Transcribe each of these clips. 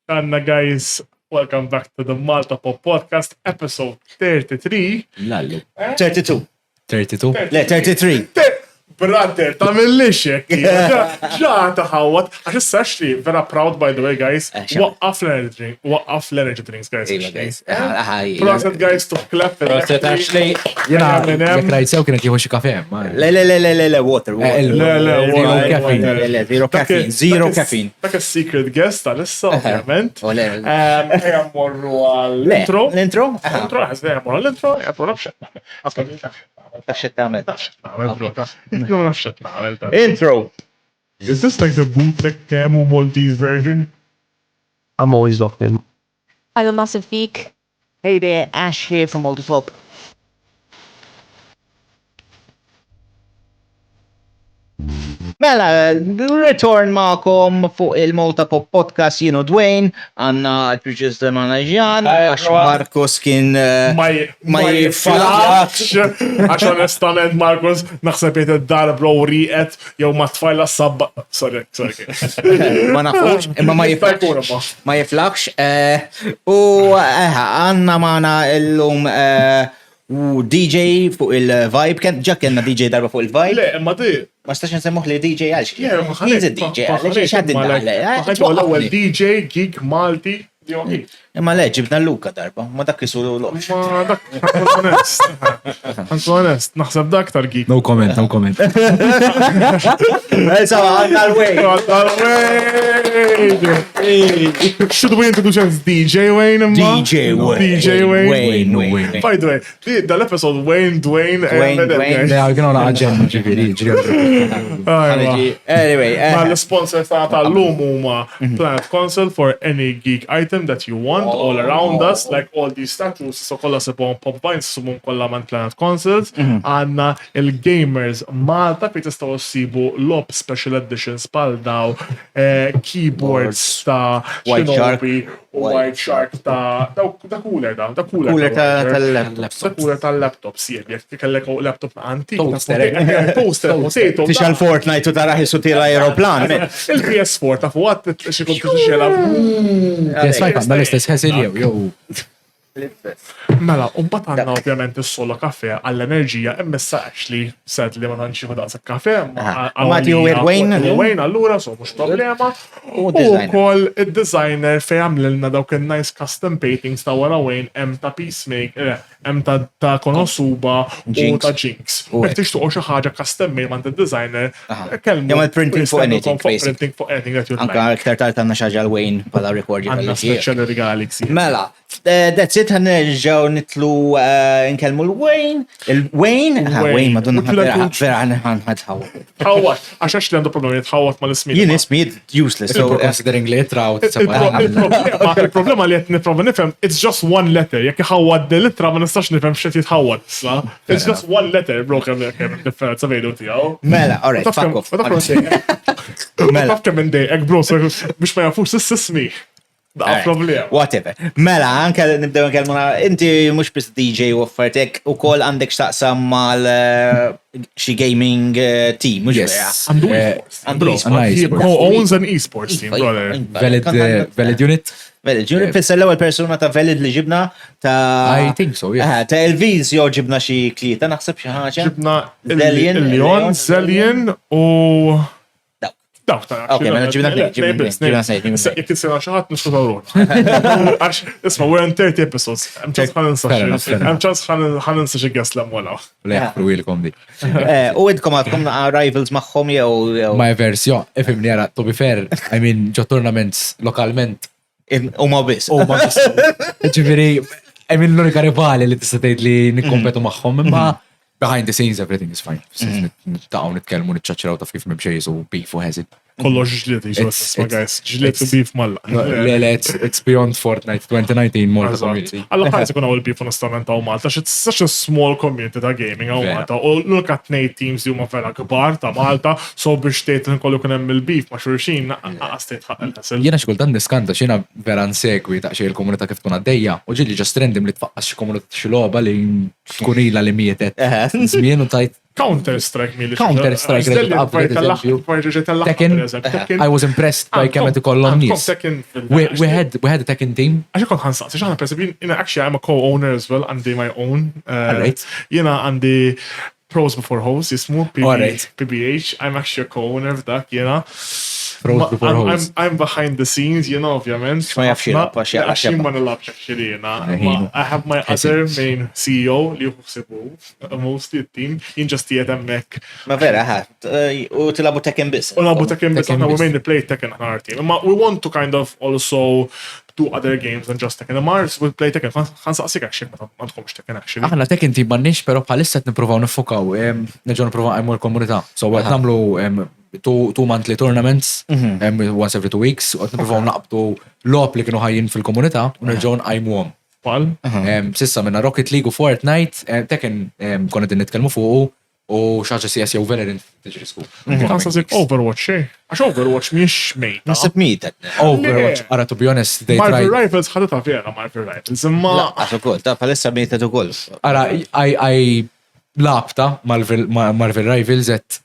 Anna guys, welcome back to the Malta Pop Podcast, episode 33. Lallu. 32. 32? Le, 33. Brother, ta' mill-lixek. ġa taħawat. Għax s-saxti, vera proud by the way guys. Waqqaf l-energy drinks guys. guys. Proset guys to clap. Proset Ashley. Jena, jek rajtsew kienet jieħu xi kafe. Le, water. Zero caffeine. Dak secret guest tal-issa, ovvjament. Morru għall-intro. L-intro? Intro, morru għall-intro, jgħatu nafxet. Taxxet tamel. Intro. Intro. Is this like the bootleg Camo Maltese version? I'm always locked in. I'm a massive geek. Hey there, Ash here from Malta Pop. Mela, return ma'kom fuq il-Malta Pop Podcast, Dwayne, għanna il-producer manager, għax Marcos kien ma jiflax. Għax onestament, Marcos, naħseb jiet id-dar bro riqet, jew ma tfajla sabba. Sorry. Ma nafux, imma ma jiflax. U għanna maħna il-lum DJ fuq il-Vibe, ġak jenna DJ darba fuq il-Vibe. Le, imma di. Ma stax nsemmuħ li DJ għalx. He's a DJ għalx, xaddin għalx. L-ewwel DJ, geek, Malti, Imma le, ġibna Luka darba, ma dak jisu l-lox. Ma dak, honest, naħseb dak tar geek. No comment. Sawa, għanna l-Wayne. Should we introduce as DJ Wayne? DJ Wayne. By the way, dal-episode Wayne, Dwayne. Għal għana għagġen ġifiri. Anyway. Ma l-sponsor tal-lum huma Planet Console for any geek item that you want all around us, like all these statues, so kolla sebon pop vines, subum kolla man Planet Consoles, għanna il-Gamers Malta, fi tistaw sibu logħob special editions pal daw, keyboards ta' Shinobi, White Shark ta' cooler tal-laptop, jek kellek laptop antik. Toaster, potato. Tixal Fortnite u taraħi su tira aeroplan. Il-PS4 ta' fuqat xikun t-xela. Yes, ma l-istess ħesil jew. Mela, unbat għanna ovvjament il-solo kafe għall-enerġija, emmessa actually said li ma tanċiħu daqsa kafe. Għati u Wayne. Wayne allura, so mux problema. U kol il-designer fej għamlilna dawk il-nice custom paintings ta' wara Wayne, em ta' Peacemaker, em ta' Konosuba u ta' Jinx. Mek tixtuqo xi ħaġa custom made man il-designer. Jgħamil printing for anything. Printing for anything that you'd like. Anka aktar tard għanna xaġa l-Wayne pala rekordi. Għanna special regali. Mela, that's it, ħannerġaw nitlu nkellmu l-Wayne. Il-Wayne? Wayne, madonna vera ħanħadħawat. Ħawat, għaxax li għandu problemi jitħawat ma l-ismijiet. Jien ismijiet useless. So considering li litra u Il-problema li jett niprofa nifem, it's just one letter. Jekk ħawat d-litra ma nistax nifem xet jitħawat. It's just one letter, bro, kem differenza vejdu tijaw. Mela, alright, fuck off. Mela. Taf kem ndejek, bro, biex ma jafux s-sismi. Da' problema. Whatever. Mela, anke nibdew nkellmuna, inti mhux biss DJ u offertek ukoll għandek x'taqsam mal xi gaming team, mhux Għandu e-sports. Owns an e-sports team, brother. Valid unit? Valid unit, fissa l-ewwel persuna ta' Valid li ġibna ta' I think so, yeah. Ta' Elviz jo ġibna xi klieta, naħseb xi ħaġa. Ġibna il-Leon, Zelian u Dawk ta' Okay, ma ġibna snejt. Jek t-sena xaħat nixtu tawrun. Għax, isma, we're on 30 episodes. Mċans ħaninsa xie għas l-amwala. Leħfru ilkom di. U idkom għadkom rivals maħħom jew. My version, ifim njara, to be fair, I mean, ġo tournaments lokalment. U ma bis. Ġiviri, I mean, l-unika rivali li t-istatejt li nikkompetu maħħom, imma behind the scenes everything is fine. Nitkellmu nitċaċċiraw taf kif mibxejs u beef u ħeżid. Kollox ġliet jisma guys, ġliet u beef malla. It's beyond Fortnite 2019 Malta community. Alla ħajs ikun għaw il-beef onestament għaw Malta, it's such a small community ta' gaming għaw Malta. U l-ulka t-nej teams li huma vera kbar ta' Malta, so biex tejt nkollu kun hemm il-beef ma' xurxin, għastejt ħaq il-ħasil. Jena xikultan niskanta xina vera nsegwi ta' xie il-komunità kif tkun għaddejja, u ġilli ġast rendim li tfaqqas xi komunità xi logħba li tkun ilha li mietet. Żmien u tajt Counter-Strike mill Counter-Strike reġgħet qabel, eżempju. Tekken, I was impressed by kemm qed ikollhom nies. Wieħed Tekken team. Għaxi kont ħansaqsi, xaħna percebi, actually I'm a co-owner as well, għandi my own. Alright. Jena għandi Pros Before Hoes, jismu Alright. PBH, I'm actually a co-owner f'dak, jena. Pros Before Hoes. I'm behind the scenes, ovvjament. Ma jafx jilab, għax ma nilabx actually, I have my other main CEO li juħsibu, mostly the team, jien just jiet emmek. Ma vera, u tilabu Tekken bis. U nabu Tekken bis, we mainly play Tekken on our team. We want to kind of also do other games than just Tekken. Mars will play Tekken. Ħansaqsik actually, ma tkomx Tekken actually. Aħna Tekken team m'għandniex, però bħalissa qed nippruvaw nifokaw, nerġgħu nippruvaw għajmu l-komunità. So qed nagħmlu two monthly tournaments, once every 2 weeks, u qed nippruvaw naqbdu logħob li kienu ħajjin fil-komunità u nerġgħu nqajmuhom. Pal? Sissa minna Rocket League u Fortnite, Tekken konna din nitkellmu fuq u xaġa CS jew Valorant tiġri skuq. Ħansaqsik Overwatch, Għax Overwatch miex mejta. Nasib miet. Overwatch, ara to be honest, they Marvel tried. Rivals ħadeta vera Marvel Rivals, imma Laqqas ukoll, ta' palissa mietet ukoll. Ara, I labta Marvel Rivals that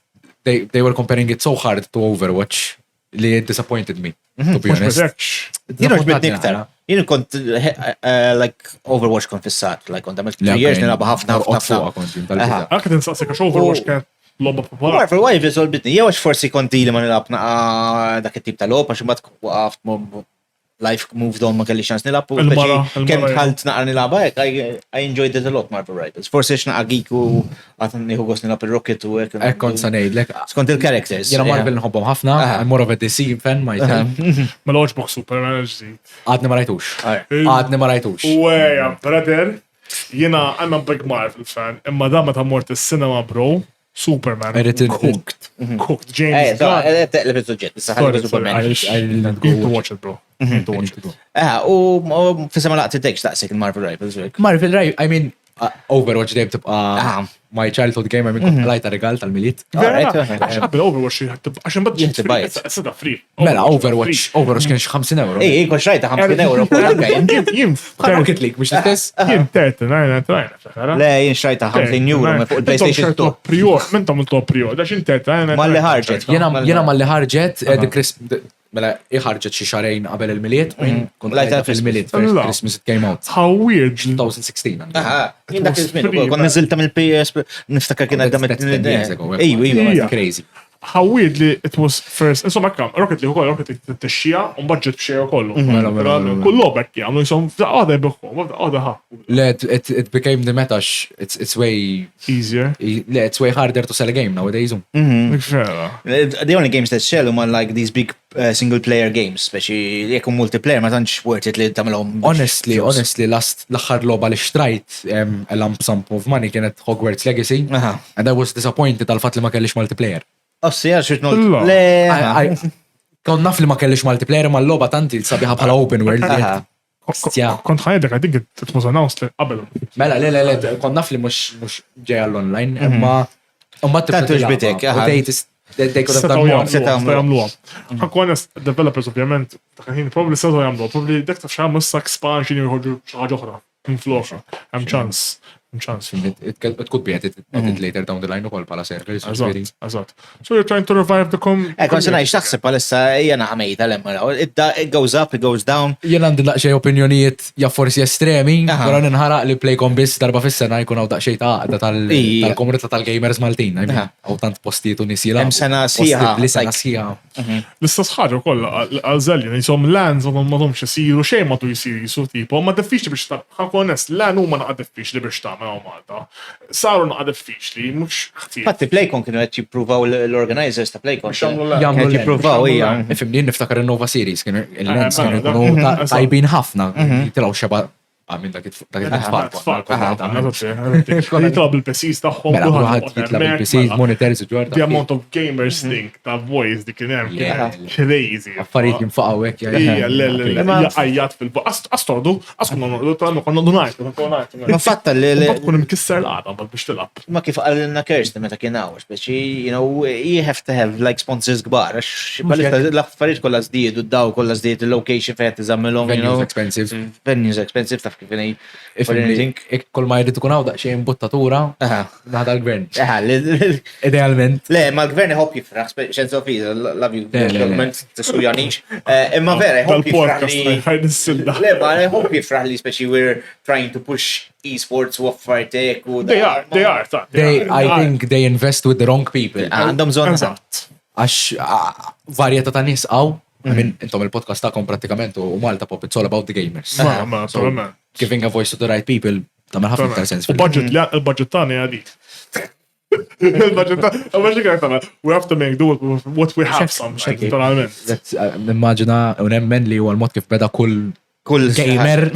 they were comparing it so hard to Overwatch li it disappointed me, to be mux honest. bezekx. Jien mhux bidni iktar. Jien kont like Overwatch kont fissat, like kont għamilt 2 years nilagħbu ħafna. Anke tinsaqsik għax Overwatch kienet logħba popolari. Marvel Rivals all bitni, jew għax forsi kont ili ma nilabna dak it-tip ta' logħob għax imbagħad waqaft life moved on ma kelli xans nilab u kemm ħalt naqra nilaba hekk I enjoyed it a lot Marvel Rivals. Forsi x'naqa geek u għad nieħu gost nilab ir-Rocket u hekk. Hekk kont sa ngħidlek. Skont il-characters. Jiena Marvel nħobbhom ħafna, I'm more of a DC fan myself. Ma l-oġbok Superman ġdid. Għadni ma rajtux. Għadni ma rajtux. Weja, brother, jiena I'm a big Marvel fan, imma da meta mort is-cinema bro, Superman. Cooked. James Gunn. L-episodju, Superman. Need to watch it, bro. Need to watch it. U fissema laqt id-dekx taqsik il-Marvel Rivals. Marvel Rivals, I mean, Overwatch dejjem tibqa' my childhood game, I mean, lajta regal tal-miliet. Għax qabel Overwatch għax imbagħad s-sada free. Mela, Overwatch kienx 50 euro. Ej, kont xrajta 50 euro. Jien Rocket League, mux l-istess? Jien 39. Le, jien xrajta 50 euro fuq il-PlayStation 2. Prior, minn tam il-prior, da xin 39. Malli ħarġet. Jena malli ħarġet, mela iħarġet xi xarejn qabel il-miliet, kont lajta fil-miliet, Christmas it came out. How weird. 2016. Jien dak iż-żmien, kont niżilta mill-PS, niftakar kien għadda Ejwa, crazy. How weird li it was first. Insomma, kam, Rocket League ukoll, Rocket League t-xija, un budget b'xejja kollu. Kullu bekk jagħmlu jisom għada jbiħħu, għada ħa. Le, it became the metax, it's way easier. Le, it's way harder to sell a game nowadays. The only games that sell are like these big single player games, especially jekk multiplayer ma tantx worth it li tagħmelhom. Honestly, l-aħħar logħba li xtrajt a lump sum of money kienet Hogwarts Legacy, and I was disappointed għal fatt li ma kellix multiplayer. Ossi, xit nol. Le. Kont naf li ma kellix multiplayer ma l-logħba tanti sabiħa bħala open world. Kont ħajdek, I think it was announced qabel. Mela, le, kont naf li mux ġej għall-online, imma Tantu xbitek, they could have done more. Jagħmluha. Ħanku honest, developers ovvjament, ħin probably setgħu jagħmluha, probably dek taf x'għamlu issa expansion jħorġu xi ħaġa oħra. Infloxa. Hemm chance. It could be edited later down the line ukoll bħala server. Eżatt. So you're trying to revive the Kon se ngħix taħseb bħalissa hija naqmejta l-emmaraw. It goes up, it goes down. Jien għandi daqsxejn opinjonijiet ja forsi estremi, però ninħaraq li Playcom biss darba fis-sena jkun hawn daqsxejn ta' għaqda tal-komunità tal-gamers Maltin. Hawn tant postijiet u nies Hemm sena sieħa. L-istess ħaġa wkoll għal Zelja, jisom lands m'għadhomx isiru xejn ma tu jsiru tipo, ma diffiċli biex ħanku honest, lan huma naqa' diffiċli biex tagħmel Malta. Saru naqa' diffiċli, mhux ħtieb. Fatti Playcom kienu qed jippruvaw l-organizers ta' Playcom. Jagħmlu jippruvaw hija. Ifimni niftakar in-Nova Series kienu il-lens kienu jkunu tajbin ħafna, jitilgħu xeba minn dak it-tfal. Jitlab il-PCs tagħhom. Mela kulħadd jitlab il-PCs, monitors u ġorda. The amount of gamers think ta' voice dik kien hemm crazy. Affarijiet jinfaqgħu hekk. Jaqajjat fil-buq. Astordu, askunu nordu tagħna konna ngħidu. Ma fatta li tkun imkisser l-għadha biex tilab. Ma kif qalilna Kirsten meta kien hawn, speċi, you have to have like sponsors kbar. L-affarijiet kollha żdiedu, daw kollha żdied il-location fejn tiżammilhom. Venues expensive. Venues expensive ta' kif inhi. Kol ma jrid ikun hawn daqsxejn buttatura naħda l-gvern. Idealment. Le, ma l-gvern iħobb jifraħ, xenz of love you, government, t-sujanix. Imma vera, iħobb jifraħ Le, ma iħobb jifraħ li speċi we're trying to push e-sports u affartek u They are. I think they invest with the wrong people. Għandhom zon Għax varjeta ta' nies għaw, intom il-podcast ta'kom pratikament u Malta Pop, it's all about the gamers. Ma, Giving a voice to the right people, ta' ħafna iktar sens. Il-budget tani għadi. We have to make do with what we have sometimes. Nimmaġina u nemmen li huwa l-mod kif beda kull gamer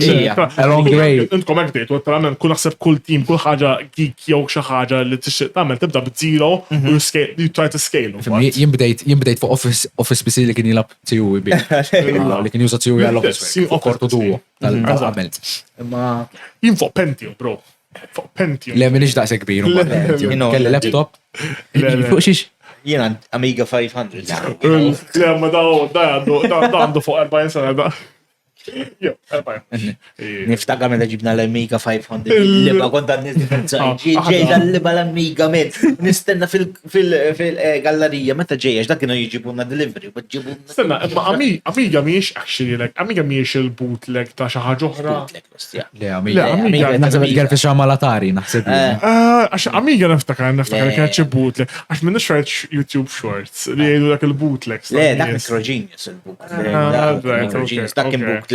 along the way. Intkom għek u għattalament kull naħseb kull team, kull ħaġa geek jew xi ħaġa li tixtieq tagħmel tibda b'zero u you try to scale. Jimbdejt fuq office PC li kien jilab tiegħu li kien juża tiegħu għall-office. Kortu duo tal-qabel. Imma jien fuq Pentium, bro. Fuq Pentium. Le minix daqs kbir. Kelli laptop. Fuq xiex? Jiena Amiga 500. Le, ma da għandu fuq 40 sena da. Niftakar meta ġibna l-Amiga 500 l-liba konta ġejġa l-liba l-Amiga med nistenna fil-gallerija meta ġejġ dak kienu jġibuna delivery Stenna, imma Amiga miex actually like Amiga miex il-bootleg ta' xi ħaġa oħra. Le, Amiga naħseb il-għer fi xama l-Atari naħseb. Għax Amiga niftakar kienet xi bootleg għax minn xrajt YouTube Shorts li jgħidu dak il-bootlegs. Le, dak Microgenius il-bootleg. Dak kien bootleg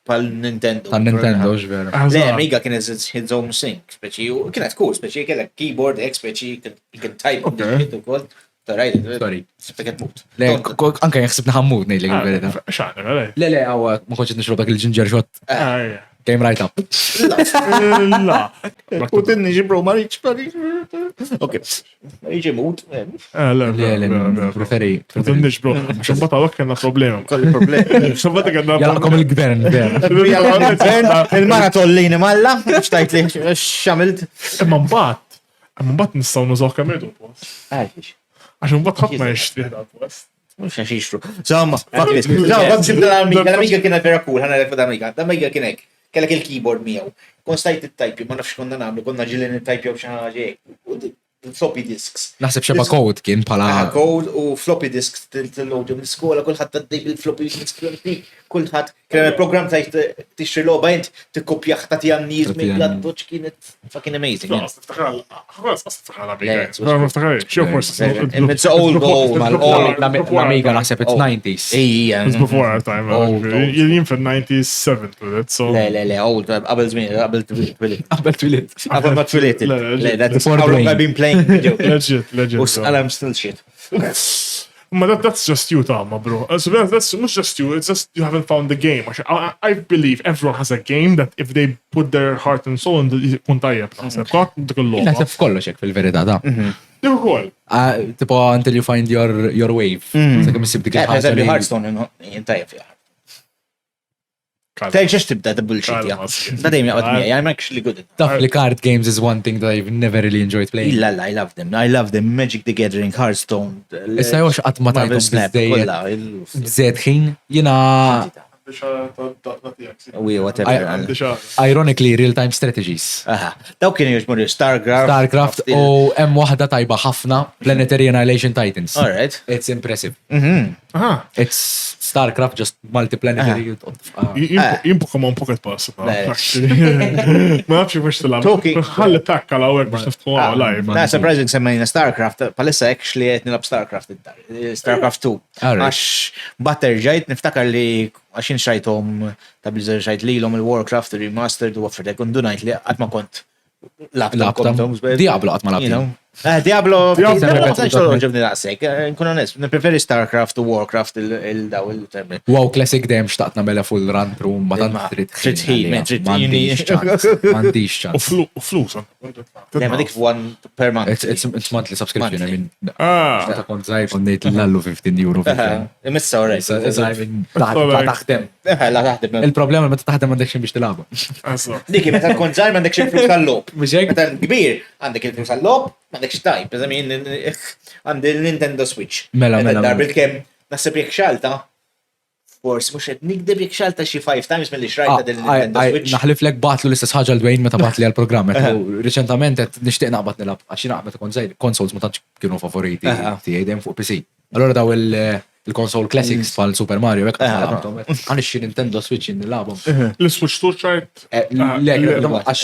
pal Nintendo. Tal Nintendo, ġvera. Le, Amiga kien his own sync, speċi, u kienet cool, speċi, kellek keyboard, speċi, you can type on the shit u kol. Sorry. Spekket mut. Le, anka jħsib naħammut nejli għal-verita. Xaħna, għalaj. Le, għawa, ma konċet nixrob dak il-ginger shot. Came right up. La. U tinni ġibru marriċ. Ok. Iġi mut. Preferi. Tinnix, bro. Xabbata għak kena problema. Kolli problemi. Xabbata kena Jalakom il-gvern, Il-mara tollini malla, xtajt li xamilt. Imma mbatt nistaw nużaw kamedu post. Għax mbatt ħatma jixtri ħda post. Mux xaxixru. Somma, l-Amiga kienet vera cool, ħana l-ekfa l-Amiga kienek. Kellek il-keyboard miegħu. Kon stajt it-tajpi, ma nafx konna nagħmlu, konna ġilin it-tajpi xi ħaġa floppy disks. Naħseb xeba code kien pala. Code u floppy disks til-loġu mill-skola, kullħat taddej bil-floppy disks, kullħat kien il-program tajt tixtri logħba int tikkopjaħ ta' tiegħu nies mill-għaddoċ kienet fucking amazing. It's old L-Amiga naħseb it's 90s. It's before our time. Jien fil-97 with it, so. Le, old, qabel żmien, qabel twilit. Qabel ma twilit. Le, that's how long I've been playing video games. Legit. And I'm still shit. But that's just you, Tama, bro. So that's not just you. It's just you haven't found the game. I believe everyone has a game that if they put their heart and soul into it, kun tajjeb. Naħseb f'kollox hekk fil-verità da. Dik ukoll. Tipo until you find your wave. Sakemm issib dik il-ħaġa li Hearthstone jintajjeb fiha. Tej ġex tibda the bullshit ja. Da dejjem jaqgħod miegħi, I'm actually good at it. Tough li card games is one thing that I've never really enjoyed playing. I love them. I love them. Magic the Gathering, Hearthstone. Issa jox qatt ma tajtom biżejjed ħin jiena ironically real-time strategies. Daw kienu jġmur Starcraft u hemm waħda tajba ħafna Planetary Annihilation Titans. All right. It's impressive. It's Starcraft just multiplanetary. Jien Pokémon Pocket Pass. Ma nafx biex tilab. Ħalli takka l-għawek biex niftħu live. Na, surprising semmejna Starcraft. Palissa actually qed nilab Starcraft 2. Għax batter ġajt niftakar li għaxin xajtom ta' Blizzard xajt li l-om il-Warcraft remastered u għafferdek undunajt li għatma kont Labtam. Diablo għatma labtam. Diablo, ġevni daqsek, nkun onest, preferi Starcraft u Warcraft il-daw il-termin. Wow, classic dem xtaqna mela full run through, ma tant Mandiċ ċans. U flus. Ma dik one per month. It's monthly subscription, I mean. Xtaqta kont zaħi konnejt l-lallu 15 euro. Imissa oraj. Taħdem. Il-problema meta taħdem għandek xin biex tilaba. Diki, meta kont zaħi għandek xin flus għall-lob. Meta kbir għandek il-flus għall-lob, għandek xtajb, għandi l-Nintendo Switch. Mela. Darbil kem, nasib jek xalta, course, mux qed nikdeb jekk xalta xi 5 times milli xrajta din Nintendo Switch. Naħlif lek batlu l-istess ħaġa l-dwejn meta batli għal-programm. Reċentament qed nixtieq naqbad nilab għax naqbad ikun żejr consoles ma tantx kienu favoriti tiegħi dejjem fuq PC. Allora daw il-console classics bħal Super Mario hekk għaliex Nintendo Switch nilabhom. L-Switch tu xajt. Għax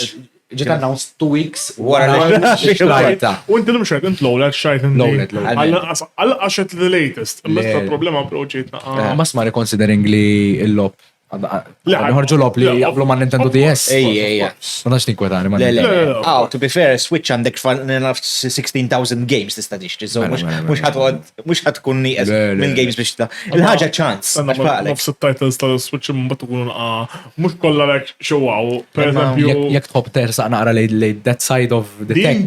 ġiet announced 2 weeks Wara xrajta. U inti l xajt, int l-owlet xajt. L-owlet. Għal-għaxet the-latest. Mr. problema proġietna. Mas ma reconsidering li l-lob. Nħorġu lob li jaqblu ma' Nintendo DS. Ejja. Ma nax ninkwetani ma' To be fair, Switch għandek 16,000 games tista' tixtri, so mhux ħad tkun nieqes minn games biex ta' il-ħaġa ċans. Nofs il-titles tal-Switch mbagħad ikunu mhux kollha lek xewwaw. Pereżempju. Jekk tħobb tersaq naqra lej that side of the tech.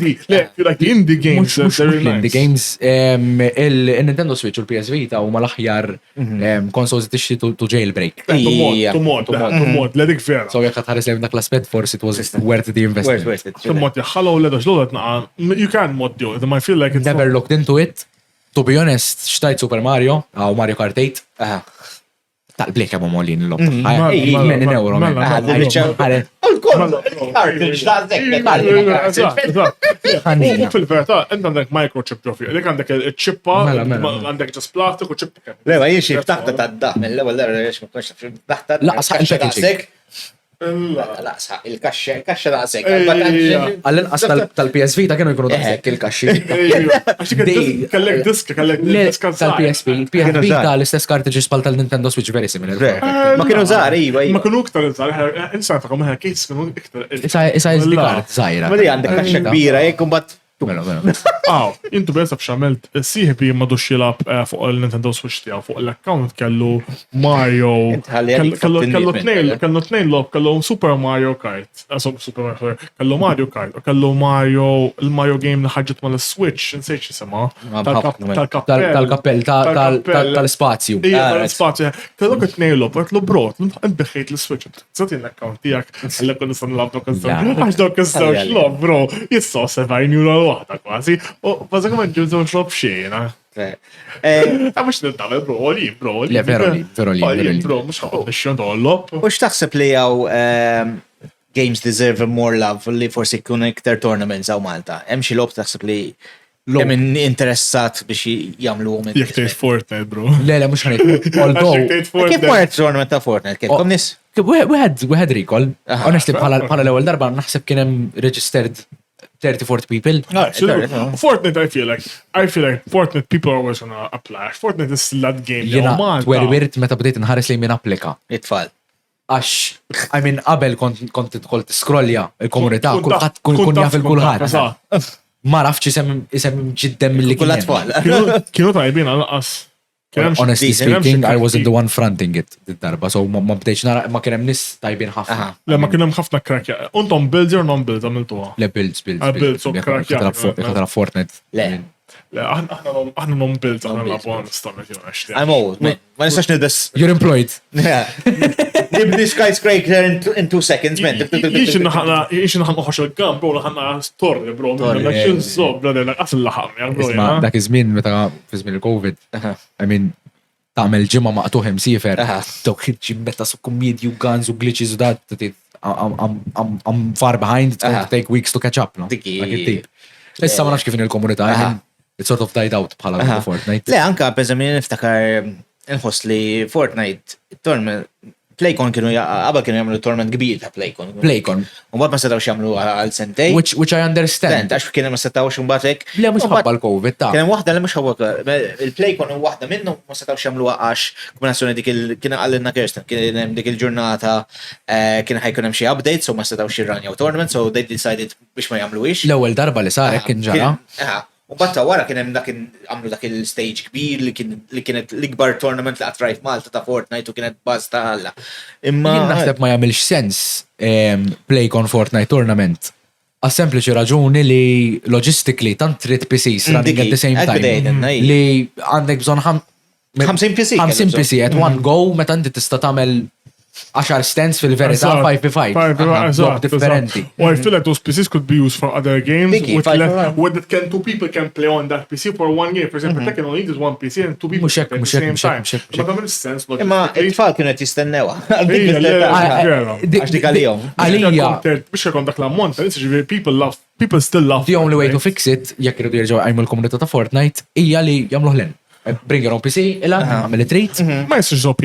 The indie games. Indie games. Il-Nintendo Switch u l-PS Vita huma l-aħjar consoles tixtri to jailbreak. Tumod, l-edik vera. So jekk ħares lejn dak l-aspett forsi it was worth the investment. Tumod, jaxħalaw l-edax l-għodet naqa. You can mod you, I feel like it's... Never looked into it. To be honest, xtajt Super Mario, għaw Mario Kart 8. Tal-blek għamu mollin l-lob. Minn euro. Fil-verta, għandek microchip ġofi, għandek il-ċippa, għandek ġas plastik u ċippa. Lewa, jiexi ftaħta ta' d-daħ, mill-ewel l-għara jiex ma konx ftaħta. Laqsa il-packaging. Laqsa, il-kaxxa daqsek. Għall-inqas tal-PS Vita kienu jkunu daqsek il-kaxxi. Kellek disk, tal-PSP. PS Vita l-istess cartridges pal tal-Nintendo Switch very similar. Ma kienu żgħar, iva. Ma kienu iktar żgħar, insan ta' kumma case kienu iktar. Isa jizli kart zaħira. Ma di għandek kaxxa kbira, jekk kumbat. Intu besa b'xamelt, siħbi madu xilab fuq il-Nintendo Switch tijaw, fuq l-account kellu Mario, kellu tnejn lob, kellu Super Mario Kart, kellu Mario Kart, kellu Mario, il-Mario game li ħagġet ma l-Switch, nsejx jisema, tal-kappell, tal-spazju. Tal-spazju, kellu tnejn lob, għetlu brot, nbiħħejt l-Switch, zatin l-account tijak, għallek nistan labdu kazzaw, għax daw kazzaw xlob, bro, jissaw 7 euro waħda kważi, u bażikament ġużu xlob xejna. Ta' mux nintawel, bro, li. Veru li. Bro, mux għod nixjon dollop. U x'taħseb li għaw games deserve more love li forsi kun iktar tournaments għaw Malta. Hemm xi lob taħseb li hemm interessat biex jagħmlu għom. Jekk tgħid Fortnite, bro. Le, mux ħanejt. Kif marret tournament ta' Fortnite? Kif nis? Wieħed recall. Honestly, bħala l-ewwel darba naħseb kien hemm registered 30-40 people. Fortnite, I feel like Fortnite people are always gonna apply. Fortnite is that game. Jena, wirt meta bdejt nħares li minn applika. It-tfal. Għax, qabel kont tidħol tiskrolja il-komunità, kulħadd kun jaf il-kulħadd. Ma rafx isem ġiddem mill-li kien. Kienu tajbin għal-qas. Honestly speaking, I wasn't the one fronting it darba, so ma bdejx nara, ma kienem nis tajbin ħafna. Le, ma kienem ħafna krakja. Untom builds or non-builds għamiltuwa? Le, builds. Builds, so krakja. Ikħatara Fortnite. Le, aħna non-builds, aħna la-bon, stamet jona. I'm old, ma nistax nidess. You're employed. Nibni skyscraper in 2 seconds, man. Jiex naħan uħax il-gam, bro, naħan storri, bro. Xin zob, bro, għas il-laħam, bro. Dak iż-żmien meta fi żmien il-Covid. I mean, tagħmel ġimma maqtuħem sifer. Dawk ġimmetta su comedy u guns u glitches u dat. I'm far behind, it's going to take weeks to catch up, no? Issa ma nafx kif il-komunità, it sort of died out bħala Fortnite. Le, anka peżemmin niftakar nħoss li Fortnite, tournament, Playcon kienu jagħmlu tournament kbir ta' Playcon. U mbagħad ma setgħux jagħmlu għal sentej. Which I understand. Għax kien ma setgħux imbagħad hekk. Le mhux ħabba l-Covid ta'. Kien waħda li mhux ħabba il-Playcon u waħda minnhom ma setgħux jagħmlu għax kombinazzjoni kien għalilna Kirsten, kien hemm dik il-ġurnata kien ħajkun hemm xi updates so ma setgħux jirranjaw tournament so they decided biex ma jagħmluhiex. L-ewwel darba li sarek kien ġara. U batta wara kien hemm għamlu dak il-stage kbir li kienet l-ikbar tournament li qatt Malta ta' Fortnite u kienet baż ta' Alla. Imma naħseb ma jagħmilx sens Playcon Fortnite tournament. Għas sempliċi raġuni li logistically tant trid PCs running at the same time. Li għandek bżonn 50 PC at one go meta inti tista' tagħmel 10 stands fil-verità 5v5. Block differenti. Or I feel like those PCs could be used for other games. Biggie, With 5v5. where that two people can play on that PC for one game. For example, Tekken only needs one PC and two people Mhux hekk, can play at mhux the hekk, same mhux time. hekk, mhux hekk. Ma tagħmel sens Imma logistically. it-tfal kienu qed jistennewa. Ejja, le, Għax dik għalihom. Għalija, Biex jkun dak l-ammont, ġifieri people still love. the only way to fix it, jekk irridu jerġgħu għajmu l-komunità ta' Fortnite, hija li jagħmlu ħlen. Bring your own PC, illa, għamil it-treat. Ma jistax so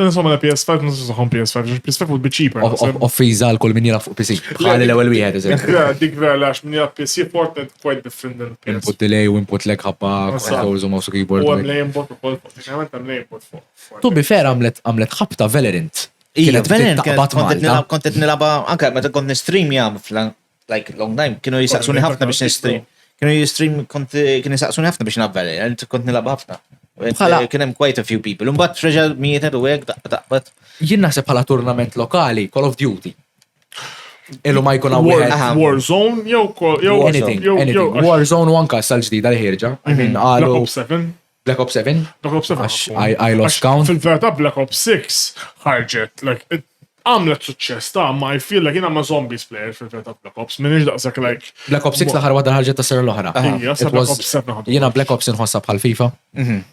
insomma la PS5, ma jistax soħom PS5, PS5 would be cheaper. Offiza l-kol min jilaf fuq PC. Bħali l-ewel wieħed, eżempju. Yeah, dik vera lax minn jilab PC Fortnite quite different than PS5. Input delay u input leg ħabba, controls u mouse u keyboard. U għamlejn bot u kol, pratikament għamlejn bot fuq. To be fair, għamlet ħabta Valorant. Kienet veren, taqbat Malta. kontet nilaba, anka meta kont nistream jam like long time, kienu jisaqsuni ħafna biex nistream. Kienu jisaqsuni ħafna biex nabveli, kont nilaba ħafna. Kien hemm quite a few people. Imbagħad treġa' mieted u hekk daqbad. Jien naħseb bħala turnament lokali, Call of Duty. Illu ma jkun wieħed. Warzone, Anything. Warzone u anka sal-ġdida li ħirġa. I mean, Black għalu Ops 7. Black Ops 7. Black Ops 7. Għax I lost count. Fil-verta Black Ops 6 ħarġet, like, għamlet suċċess ta' ma I feel like jina ma zombies player fil-verta Black Ops, minniġ daqsak like. Black Ops 6 l-ħar wadda ħarġet ta' ser l-oħra. Ija, sa Black Ops 7 ħadu. Jena Black Ops nħossa bħal FIFA.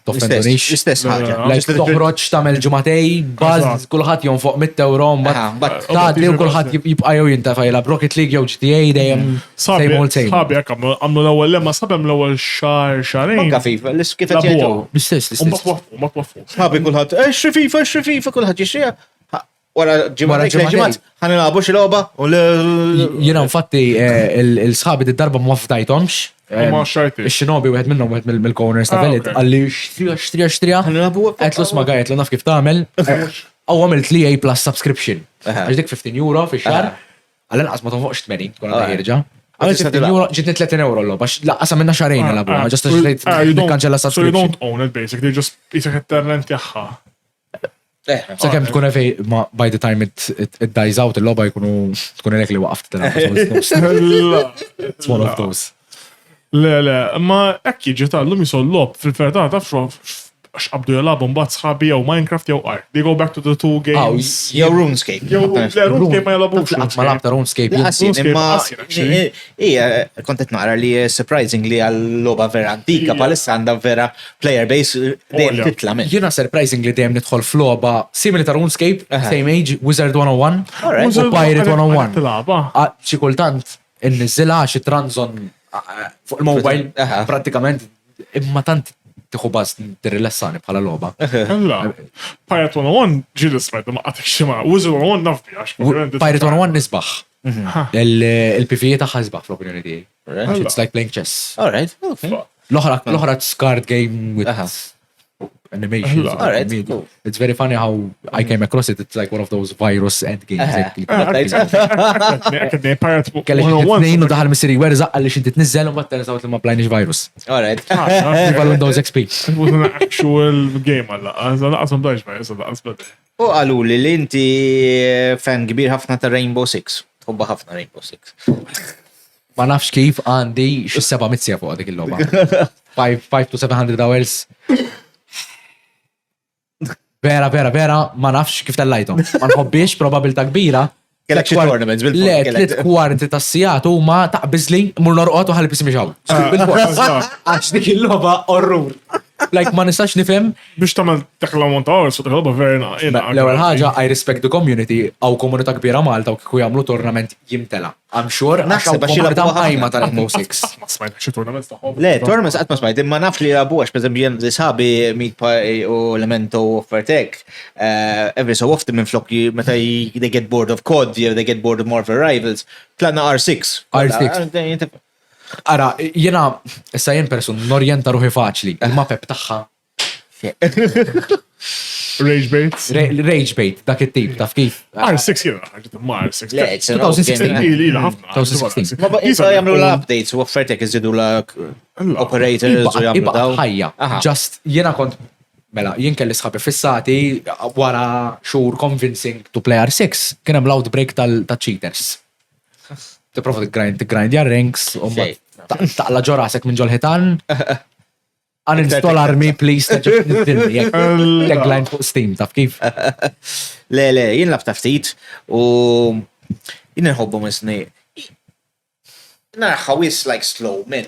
Toffendunix. Istess ħaġa. Like toħroġ tamel ġumatej, buzz, kullħat jon fuq 100 euro, but- taħdli u kullħat jibqa jew jinta fajla Rocket League jew GTA dejjem same old same. Sabi għak għamlu l-ewel lemma, sabi għamlu l-ewel xarajn. Manka FIFA, kif qed jgħidu. L-istess. Ma twafu. Ħabi kulħadd, xri FIFA kulħadd jixriha. Wara Wara ġimgħatej. ġimgħat, ħanilabu xi logħba u Jena infatti il-sħabi d-darba ma fdajtomx. Ma xajti. Ix-xinobi wieħed minnhom wieħed mill-corners ta' Velit okay. għalli xtrija. ħanilabu Għetlu sma għajt l naf kif tagħmel. Għaw għamilt li EA Plus subscription. Għax dik 15 euro fi xar. Għallen qas ma tonfoqx 80 tkun għadha jirġa. Għamil 15 euro ġitni 30 euro l-lob. Għax laqqasa minna xarajn għalabu. Ġast kanċella So you subscription. don't own it basically, just jisak it-terrent jaħħa. Sa kem tkun evi by the time it dies out il-loba jkunu tkun elek li waqft It's one of those. Le, ma ekki ġitallu misollob fil-verta taf x'qabdu jalabu mbagħad sħabi jew Minecraft jew Ark. They go back to the two games. jew RuneScape. Jew RuneScape ma jalabux. Ma labta RuneScape. Qasin, imma Qasin, actually. ija kontet naqra li surprisingly għall-logħba vera antika palissa għandha vera player base dejjem titla' minn. Jena surprisingly dejjem nidħol f'loba simili ta' RuneScape, same age, Wizard 101 Alright. u Pirate 101. Tilaba. Xi kultant inniżilha xi transon fuq il-mobile pratikament imma tant tieħu baż tirrilassani bħala logħba. Alla. Pirate 101 ġili smajta ma qatek xima. Wizard 101 naf bijax. Pirate 101 nisbaħ. Il-PvE tagħha nisbaħ fl-opinjoni tiegħi. It's like playing chess. Alright, okay. L-oħra card game with animations. Alright, cool. It's very funny how I came across it. It's like one of those virus end games. Għakadni Pirate Kelli xi 101. tnejn u daħal missiri werza għalli xinti tnizzel u batter nisaw li ma plajniex virus. Alright. Nifa Windows XP. It was an actual game għalla. Għazza laqas mdaġ ma jessa laqas bada. U għalu li inti fan kbir ħafna ta' Rainbow Six. Tħobba ħafna Rainbow Six. Ma nafx kif għandi xi 700 fuq dik il-logħba. 5 to 700 hours. Vera, ma nafx kif tal-lajtom. Ma nħobbiex probabilta kbira. Kellek xi tournaments bil-fort. Le, 3 kwarti tas-sijat u ma taqbizli mur norqot u ħalli pisi miexaw. Għax dik il-logħba orrur. Like ma nistax nifhem. Biex tamel dak l-ammont ta' hours, dak l-logħba verna. L-ewwel ħaġa I respect the community għaw komunità kbira Malta u kieku jagħmlu tournament jimtela. I'm sure għax hawn komunità mqajma tal-Rainbow Six. Ma smajt xi tournaments tagħhom. Le, tournaments qatt ma smajt, imma naf li jabu għax pereżempju jien sabi Meat Pie u Elemento u Fertek. Every so often minn flokki meta they get bored of COD, they get bored of Marvel Rivals, tlanna R6. R6. Ara, jena, issa jen person norjenta ruħi faċli, il-mapep taħħa. Rage baits. Rage bait, dak it-tip, taf kif. R6 jena, ħagġet ma R6. Le, it's an old 2016. game. Ili ħafna. 2016. Ma jisa jamlu l-updates u Fertek iżidu l-operators u jamlu Iba daw. ħajja. Just, jena kont, mela, jien kelli sħabi fissati wara xhur convincing to play R6, kien hemm l-outbreak tal-cheaters. Tipprova t-grind jar ranks, u taqla ġorasek minn ġol ħitan. Uninstall me, please, taġib nid-dinni, jek tagline fuq Steam, taf kif? Le, jien lab ftit u jien nħobbu misni. Xawis like slow, man.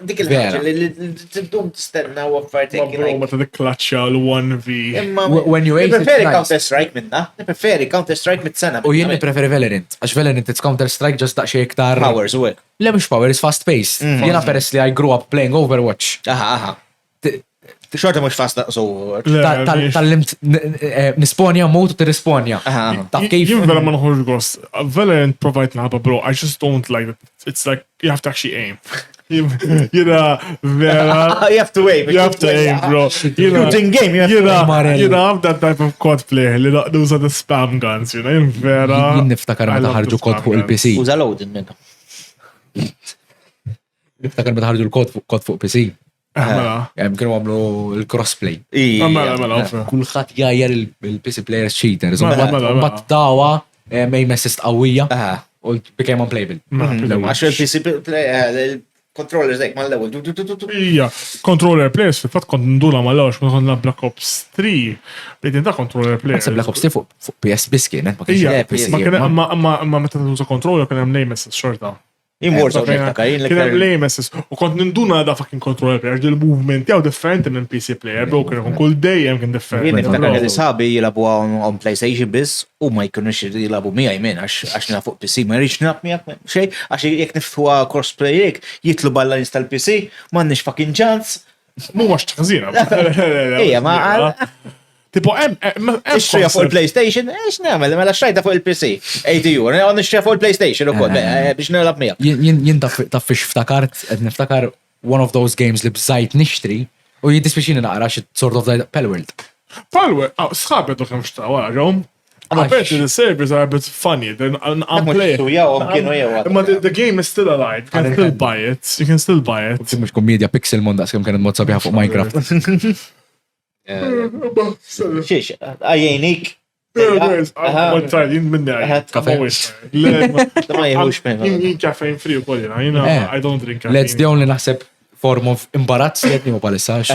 Dik il-ħagġa li tibdum tistenna u għaffartek. Ma ta' dik klaċċa l-1v. When you ace, it's Preferi nice. Counter-Strike minna. Preferi Counter-Strike mit-sena. U jien preferi Valorant, għax Valorant it's Counter-Strike just daqxie iktar. Powers u għek. Le mux power, it's fast pace. Jena peress li I grew up playing Overwatch. Aha. Xorta mux fast so. Tal-limt nisponja mot u t-risponja. Taf kif? Jien vera ma nħuġ gost. Valorant provide naħba, bro. I just don't like it. It's like, you have to actually aim. Jena, vera. You have to wait. You have to aim, bro. Shooting game, you have to aim. You know, I'm that type of COD player li those are the spam guns, you know, jien vera. Jien niftakar meta ħarġu kod fuq il-PC. Uża loading minna. Niftakar meta ħarġu l-kod fuq PC. Mela. Kienu għamlu l-crossplay. Mela. Kulħadd jgħajjar il-PC players cheaters. Mela. Bat dawa main assist qawwija u became unplayable. Għax il-PC controllers dek mal-ewel. Ija, controller players, fil-fat kont ndula mal-lawx, ma konna Black Ops 3, bejtin ta' controller players. Għasib Black Ops 3 fuq PS biskien, ma Ija, kienx ma meta tuża controller kien hemm name assist xorta. Imwor so nekka, Kien hemm name assist u kont nduna da fucking controller player, il-movement jew differenti minn PC player, bro kien kull dejjem kien Jien differenti. niftakar li sabi jilabu on PlayStation biz u ma jkunux jilabu miegħi minn għax nina fuq PC ma rridx nilab miegħek xejn għax jekk niftuha crossplay jekk jitlu balla install PC m'għandniex fucking chance. Mhuwiex ħażina. Ejja ma Tipo Ixtrija fuq il-PlayStation, x'nagħmel mela xtrajta fuq il-PC. ATU, għan nixtrija fuq il-PlayStation ukoll biex nilab miegħek. Jien taf fiex ftakart, qed niftakar one of those games li bżajt nixtri u jiddispjaċini naqra xi sort of Palworld. Palworld, sħab jaddu kemm xta wara, apparently the servers are a bit funny, they're unplayable. But the game is still alive, you can still buy it, you can still buy it. Mux komedja pixel mon daqs kem kienet mod sabiħa fuq Minecraft. Xiex, għajjenik. One time, jien minni Caffe. Ma jħux minn. Jien caffeine free u kollina, I don't drink caffeine. Let's the only naħseb form of imbarazz li għetni mu palissax.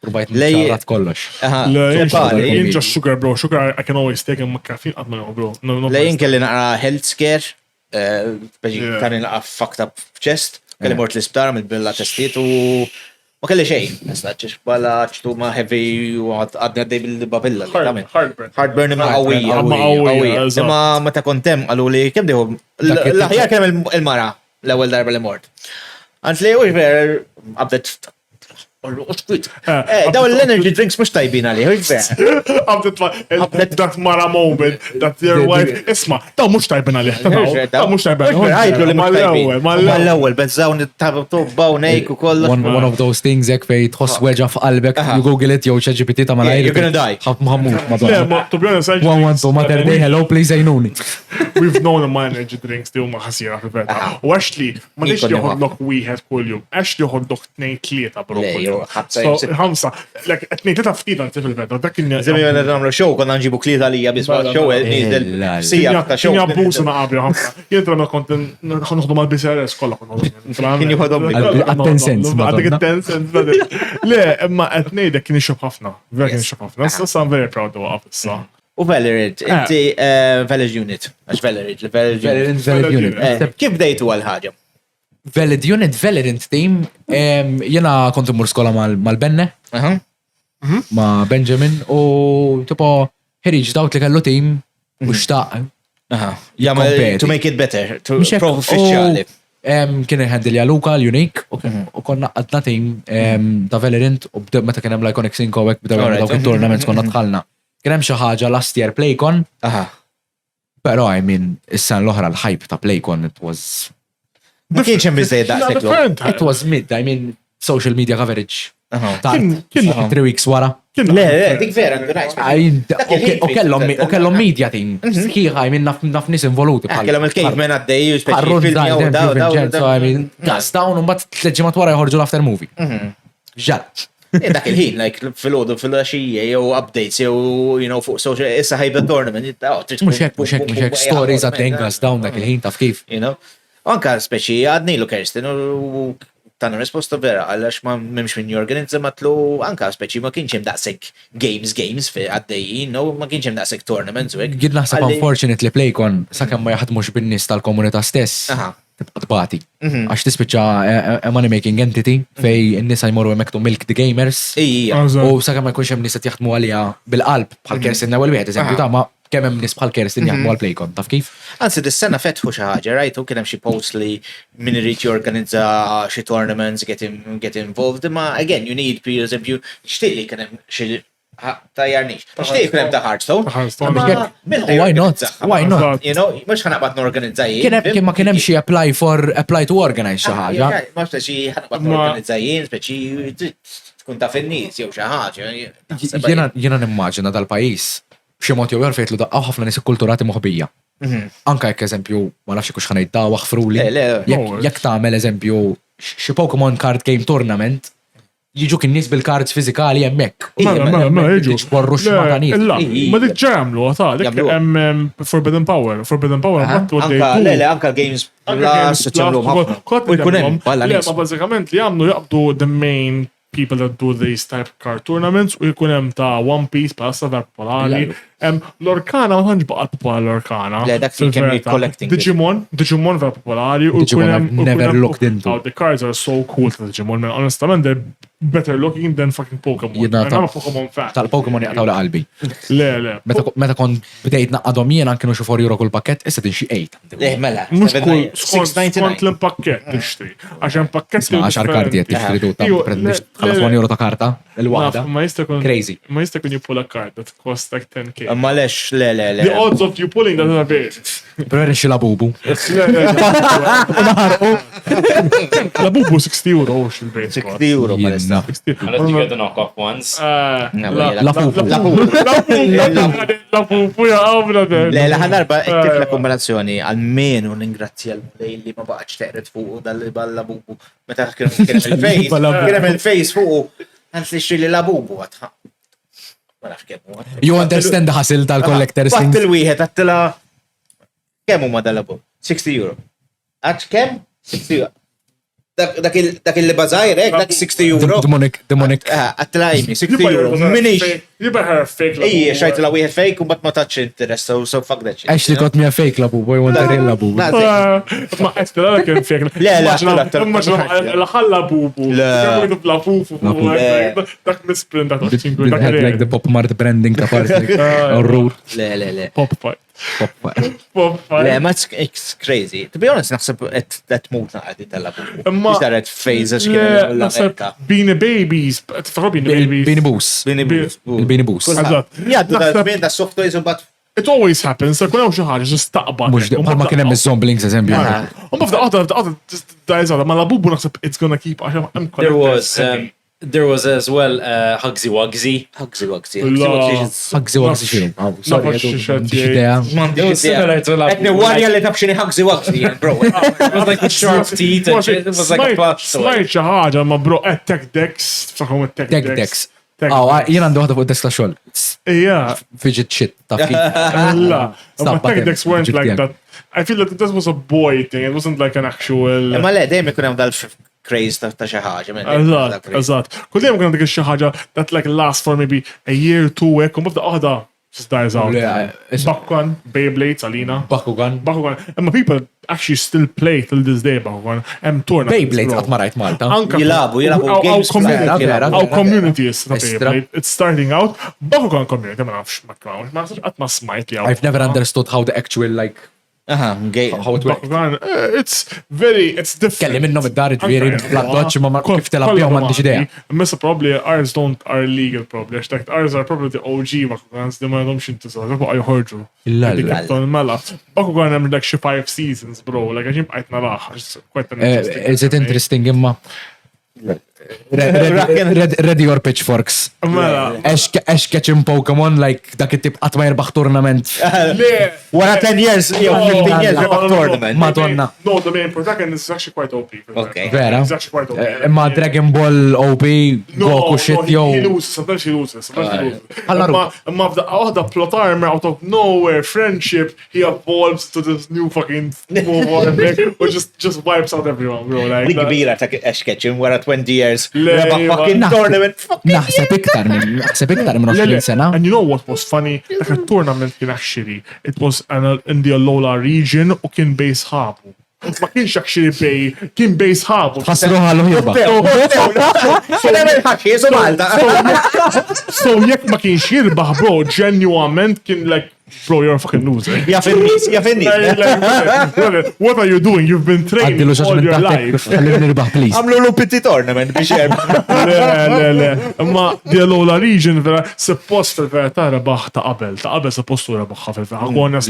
Rubajt nċarrat kollox. Jien just sugar, bro. Sugar, I can always take him caffeine, għadma bro. Lejn kelli naqra health scare, beġi kan naqra fucked up chest, kelli mort l-isptar mill-billa testiet u ma kelli xejn. Nistaċ bala ċtu ma heavy u għadna għaddej bil-babilla. Heartburn imma għawija. Imma meta kontem għallu li kem diħu l-ħjar kem il-mara l-ewel darba li mort. Għant li u ver għabdet daw l-energy drinks mux tajbin għali, that mara moment, that your wife, isma, daw mux tajbin għali. Daw mux tajbin għali. Għajdu li mal-ewel, bezzaw nittabbaw nejk u koll. One of those things jek fej tħoss weġa f'qalbek, you google it, jow ChatGPT ta' malajr. You're gonna die. To be honest, Mother Day, hello, please għajnuni. We've known the energy drinks di huma ħasira fil-verta. U Ashley, ma nix joħodlok wieħed kull-jum. Ashley joħodlok 2-3 bro. ħamsa, t-nejta ftit għanti fil-vedra, dak kien. Zemmi għana namlu show, konna nġibu klieta li jabisma show, sija ta' show. Kien jabbusu naqabri ħamsa. Jien tra ma kont nħuħdu mal-BCRS kolla kon Kien juħodom Għad-10 cents. Għadik 10 cents. Le, imma għetnej dak kien ixob ħafna. Ver kien ixob ħafna. So I'm very proud of it. U Valorant, inti Valorant Unit. Għax Valorant Unit. Kif bdejtu għal-ħagġa? Valorant team, jena kontu mur skola mal-Benne, ma Benjamin, u tipo, ħiriġ dawt li kellu team, u xtaq. To make it better, to prove uffiċjali. Kien ħandilja Luka, l-Unique, u konna għadna team ta' Valorant, u meta kien hemm l-Iconic Sync u għek b'daw dawk il-tournaments konna tħallna. Kien hemm xi ħaġa last year PlayCon, però I mean, is-san l-oħra l-hype ta' PlayCon, it was... Ma kienx hemm biżejjed daqshekk. It was mid, I mean, social media coverage. 3 weeks wara. Le, dik vera, U kellhom media team. Sħiħa, I mean, naf nis involuti. Kellhom il-caveman għaddej, gas down, un bat t-leġimat wara jħorġu l-after movie. Ġal. Dak il-ħin, like, fil-ħodu, fil-ħaxija, jew updates, jew, fuq social, issa ħajba tournament. Mux stories għaddejn gas down dak il-ħin, taf kif. Anka speċi għadni l Kerstin u tana risposta vera, għallax ma memx min jorganizza matlu anka speċi ma kienx hemm daqshekk games fi għaddejjin, no, ma kienx hemm daqshekk tournaments u hekk. Jien naħseb unfortunately Playcon sakemm ma jaħdmux bin-nies tal-komunità stess. Tibqa' tbati. Għax tispiċċa money making entity fej in-nisa jmorru hemmhekk milk the gamers. U sakemm ma jkunx hemm nies qed jaħdmu għaliha bil-qalb bħal Kerstin l-ewwel wieħed eżempju ta' ma kemm hemm nies bħal Kerstin jaħdmu għal Playcon, taf kif? Anzi, dis-sena fetħu xi ħaġa, right? U kien hemm xi post li min irid jorganizza xi tournaments get involved, imma again you need per eżempju xtieq li kien hemm xi tajjarniex. Xtieq kien hemm ta' Hearthstone. Why not? Why not? You know, mhux ħanaqbad norganizza jien. Kien ma kien hemm xi apply to organize xi ħaġa. Ma xi ħanaqbad norganizza jien speċi tkun taf in-nies jew xi ħaġa. Jiena nimmaġina dal-pajjiż b'xi mod jew ieħor fejn tlu daqqgħu ħafna nies ikkulturati moħbija. Anka jekk eżempju ma nafx kux ħanejt dawaħ fruli. Jekk tagħmel eżempju xi Pokémon card game tournament, jiġu kien nies bil-cards fiżikali hemmhekk. Ma jiġu. Xborru x'maganijiet. Ma dik ġamlu għata, dik hemm Forbidden Power. Anka games ma bażikament li għamlu jaqbdu the main people that do these type of card tournaments u jkun hemm ta' One Piece pasta ver popolari. L-Orkana ma tantx baqa' popolari l-Orkana. Le dak kien collecting. Digimon ver popolari u jkun hemm never looked into. The cards are so cool ta' Digimon, man. Honestament they're better looking than fucking Pokémon. I'm a Pokémon fan. Tal-Pokémon jaqtaw qalbi. Le. Meta kont bdejt naqadhom jien kienu xi €4 kull pakkett, issa din xi 8. Le mela. Mhux kull skont l-pakkett tixtri. Għax hemm pakkett 10 karti qed tixtri tu ħalas €1 ta' karta il-waħda. Ma jista' jkun Crazy. Ma jista' jkun you pull a card that costs like 10k. Ma lex, le. The odds of you pulling that are big. Preferi xi labubu. La bubu €60 xil-bejt. €60 palestra. Unless you get the knockoff ones. La fufu ja għawna den. Le, ħanarba ikkif la kombinazzjoni għal-menu ningrazzja l-play li ma baqax teqret fuq dal-labubu. Meta kien hemm il-face fuq, għant li xri li labubu għatħa. Ma nafx kemm. You understand the hustle tal-collectors Fatt things. il-wieħed għattila kemm huma dal-labubu? €60. Għax kemm? €60. Dak il-li bażajr, dak €60. Demonic. Għattila jmi, €60. Minix. You better have fake. Ija, xajt la wieħed fake u bat ma taċ interess, so fuck that shit. Actually got me a fake labubu, I want a real labubu. Ma għestila kien fake. L-ħalla bubu. La fufu. Dak misprint dak Like the Pop Mart branding ta' parti. Or Le. Pop fight. Le, ma it's crazy. To be honest, naħseb that mood naqgħed tal-labubu. Biex daret phases kien l-Amerika. Beanie Babies. Beanie Boos. Il-Beanie Boos. Jaddu da-żmien da soft toys u bat. It always happens, kun hemm xi ħaġa ġistaqbad. Mhux bħalma kien hemm iż-zomblings eżempju. Ma la bubu naħseb it's gonna keep għax hemm There was as well Hugsy Wugsy. Hugsy Wugsy. Hugsy Wugsy xinu. Etni warja li tabxini Hugsy Wugsy, bro. It was like the sharp teeth. It was like a plush toy. Smajt xi ħaġa ma bro Tech Decks, f'saħħom Tech Decks. Jien għandu waħda fuq desk ta' xogħol. Yeah. Fidget shit ta' kif. La. Tech Decks weren't like that. I feel that this was a boy thing. It wasn't like an actual. Ma le, dejjem ikun hemm dal-craze ta' xi ħaġa. Eżatt. Kull dejjem kien dik xi ħaġa that like lasts for maybe a year or two hekk u mbagħad waħda just dies out. Bakugan, Beyblades, Alina. Bakugan. Imma people actually still play till this day Bakugan. Hemm tournaments. Beyblades qatt ma rajt Malta. Jilabu games. Our community is ta' Beyblade. It's starting out. Bakugan community ma nafx ma qatt ma smajt li. I've never understood how the actual like how it works. It's different. Kelli minnhom id-dar ġieri bladdoċ ma kif tilabbijaw m'għandix idea. Missa probably ours are illegal probably. Għax ours are probably the OG Bakugans li ma jdomx intużaw. Baqa jħorġu. Mela. Bakugan hemm like xi 5 seasons bro. Like għaxin bqajt naraħ. Is it interesting imma Ready your pitchforks. Mela. Ex catching Pokémon, like dak it-tip qatt ma jirbaħ tournament. Wara 10 years, jew 15 years, rebaħ tournament. Madonna. No, the main protagonist is actually quite OP. Okay. Vera? He's actually quite OP. Imma Dragon Ball OP, Goku shit, he yo. loses, sometimes he loses. Allora- Imma f'da plot armor out of nowhere, friendship, he evolves to this new fucking or just wipes out everyone, bro. Like, Kbira ta' ex-catching wara 20 years. Le- Rebaħ fucking Naħseb- tournament. Naħseb iktar minn 20 sena. And you know what was funny? Like a tournament kien actually, it was in the Alola region u kien base ħabu. Ma kienx actually bej, kien base ħabu. Ħasruħa l-ħjoba. So jekk ma kienx jirbaħ, bro, genuinement kien like, bro, you're a fucking loser. Ja finnis. Brother, what are you doing? You've been training Għaddilu all your life. xaġ minn nirbaħ, please. Għamlu l-pitti tournament biex Le. Imma di Alola region vera suppost fil-verità rebaħ ta' qabel suppost u rebaħ fil-verità. Honest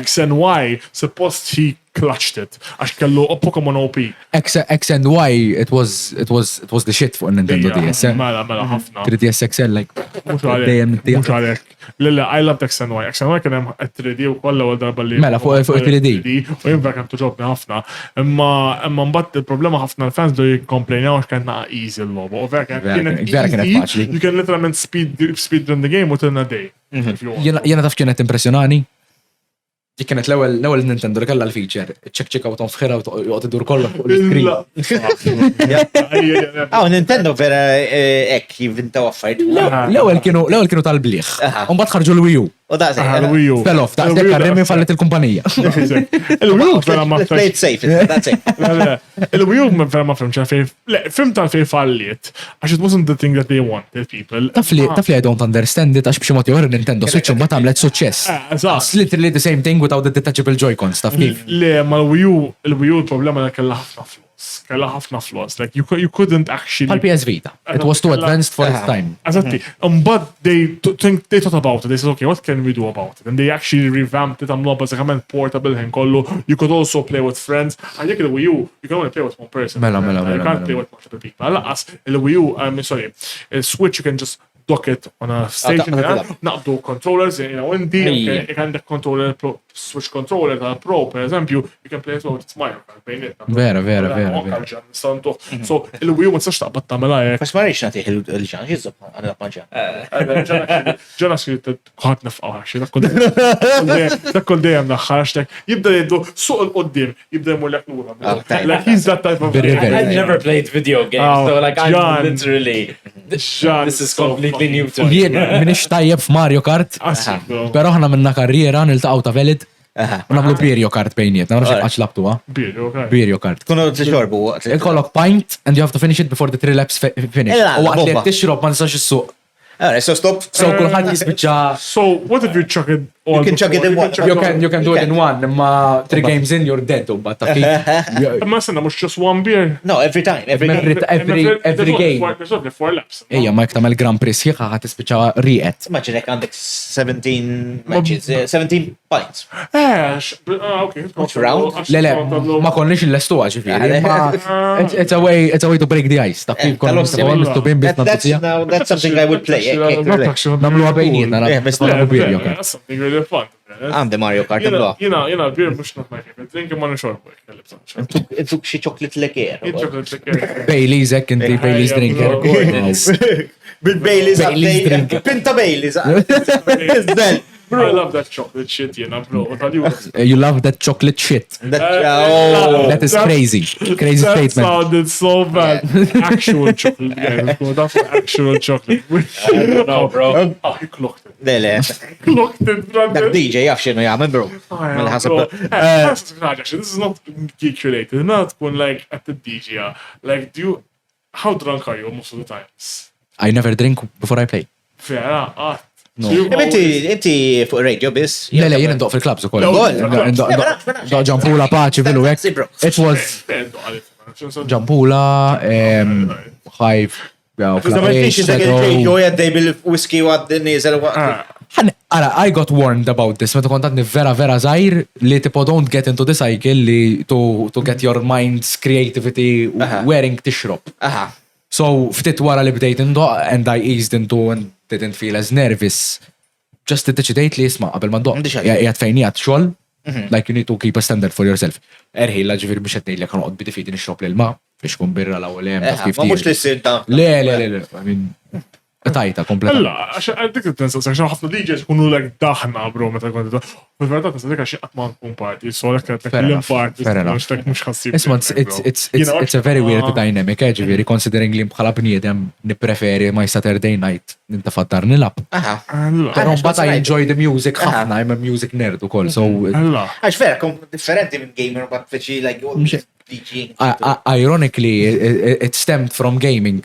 X and Y suppost he clutched it għax kellu Pokémon OP. X and Y, it was the shit fuq Nintendo DS. Mela ħafna. 3DS XL, like, Mux għalek. dejjem Mux għalek. Le, I loved X and Y. X and Y kien hemm 3D u kolla għal darba li. Mela, fuq 3D. U jien vera kan tuġobni ħafna. Imma mbagħad il-problema ħafna l-fans do jikkomplejnaw għax kien naqa easy l-logħba. U vera Vera kienet faċli. You can literally speed run the game within a day. if you want. Jena taf kienet impressjonani. Dik kienet l-ewwel Nintendo li kellha l-feature. Check out on fħira u toqgħod idur kollha fuq l-screen. Nintendo vera ek jivvintaw affarijiet. L-ewwel kienu tal-bliħ. Mbagħad ħarġu l-Wii U. U da' Wii U. Fell off, da' karremi fallet il-kumpanija. Il-Wii U vera ma Play it safe, that's it. Il-Wii U vera ma fimx fej. Le, fim tal-fej falliet. Għax it wasn't the thing that they wanted people. Taf li I don't understand it għax b'xi mod ieħor Nintendo Switch imbagħad għamlet suċċess. Eżatt. It's literally the same thing without the detachable Joy-Cons, taf kif? Le, ma l-Wii U il-problema li kella ħafna flus. Kella ħafna flus. Like, you couldn't actually... Għal PS Vita. It was too advanced for its time. Eżatti. But they thought about it. They said, okay, what can we do about it? And they actually revamped it. Għamlu bazzikament portable ħin kollu. You could also play with friends. And jek il-Wii U, you can only play with one person. Mela. You can't play with multiple people. Laqas, il-Wii U, il-Switch, you can just dock it on a station. Naqbdu controllers, inti, għandek controller, Switch controller tal-Pro, per eżempju, you can play it with its Mario Kart bejn it. Vera. So, il-Wii U ma tistax taqbad tamela jek. Bas ma rix natiħ il-ġan, jizzob, għanna panġa. ġana skritt ħat nifqaw xie, dakkol dejjem naħħax, jibda jiddu suq il-qoddim, jibda jmur l-ek nura. Like, he's that type of... I've never played video games, so like I'm John. literally... This is completely new to me. Jien minix tajjeb f'Mario Kart, pero ħana minna karriera niltaqgħu ta' velid u nagħmlu Mario Kart bejniet. Nafx għax labtu, Mario Kart. Kunu t-xorbu. Ikollok pint and you have to finish it before the 3 laps finish. U waqt li qed tixrob ma nistax issuq. So stop. So kulħadd jispiċċa. So, what if you chuck it all... You can chuck it in one. You can do it in one, imma 3 games in you're dead, but ta' kif. Ma sena, mux just one beer. No, every time. Every Every game. There's only 4 laps. Ejja, ma jek tagħmel Grand Prix sħiħa ħadd tispiċċa riqet. Imagine għandek 17 matches, 17 points. Okay. Le, ma konniex il-lestuwa ġifieri. It's a way to break the ice. Ta' kif konna nistgħu bejn bit That's something I would play. Namlu għabejniet, nagħmlu Mario Kart. Something really fun. Għandi Mario Kart imla. Jina, beer mux not my favorite. Drink ma nixorbu. Intuk xie ċoklit leker. Baileys, inti Baileys drinker. Bil-Baileys. Baileys drinker. Pinta Baileys. I love that chocolate shit, bro. What are you? You love that chocolate shit. That is crazy. Crazy That statement. sounded so bad. Actual chocolate, guys. That's actual chocolate. I don't know, bro. Oh, he clocked it. Lele. Clocked it, brother. Dak DJ jaf xinu jgħamil, bro. Mela ħasab. This is not geek related. Not when like at the DJ. Like, how drunk are you most of the times? I never drink before I play. Vera, Inti fuq radio bis. Le, jien ndoq fil-klabs u koll. Ġampula, paċi, vilu, It was ġampula, ħajf, radio jgħaddej bil-whisky u għaddin nizel. I got warned about this, meta kontatni vera zaħir li tipo don't get into the cycle li to get your mind's creativity wearing tixrob. So, ftit wara li bdejt indoq, and I eased into and didn't feel as nervous. Just deċidejt li jisma' qabel ma ndoq. Jgħat fejn jgħat xogħol, like you need to keep a standard for yourself. Erħi, la ġifieri biex qed ngħidlek ħanoqgħod bidifidi nixrob l-ilma biex kun birra l-ewwel hemm taf kif. Ma mhux li ssir ta' Le, I mean, tajta kompletament. Alla, għax dik it-tensas, għax ħafna DJs kunu l daħna bro meta kont ta' fil-verità tensas dik għax qatt ma nkun party, so lek qed nkellem party, mhux tek mhux ħassib. Isma' it's a very weird dynamic, ġifieri considering li bħala bniedem nippreferi my Saturday night ninta faddar nilab. Però mbagħad I enjoy the music ħafna, I'm a music nerd ukoll, so Alla. Għax vera, differenti minn gamer, but feċi like DJ. ironically it stemmed from gaming.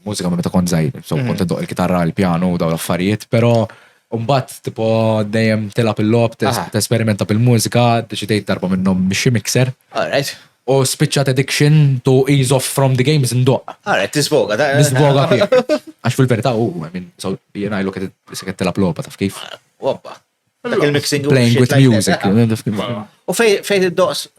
Mużika ma meta kont żgħir, so kont doq il-kitarra, il-pjano u dawn l-affarijiet, però mbagħad tipo dejjem tilab il-lob, tesperimenta bil-mużika, deċidejt darba minnhom mixi mixer. Alright. U spiċċat addiction to ease off from the games indoq. Alright, tisboga. Nisboga kif. Għax fil-verità I mean, so I look at it issa tilab loba taf kif. Wobba. Il-mixing Playing with music. U fej id-doqs?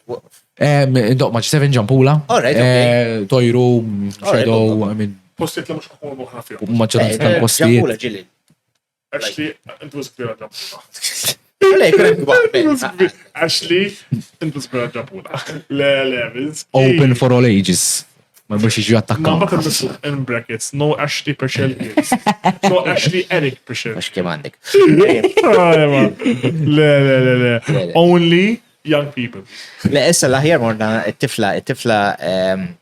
Indoq maġi 7 ġampula. Alright, Tojru, shadow, I mean, Postiet li mhux ħakunu moħħna fihom. maġġoranza tal-postijiet. Ġambula ġilli. Actually, intu żbira ġampuna. Lej, krem Ashley, intu żbira ġampuna. Le, Vince. Open for all ages. Ma mhux jiġu Ma attakkaw. mbagħad nissu in brackets, no Ashley Pershel kids. No Ashley Eric Pershel. Għax kem għandek. Le. Only young people. Le, issa l-aħjar morna it-tifla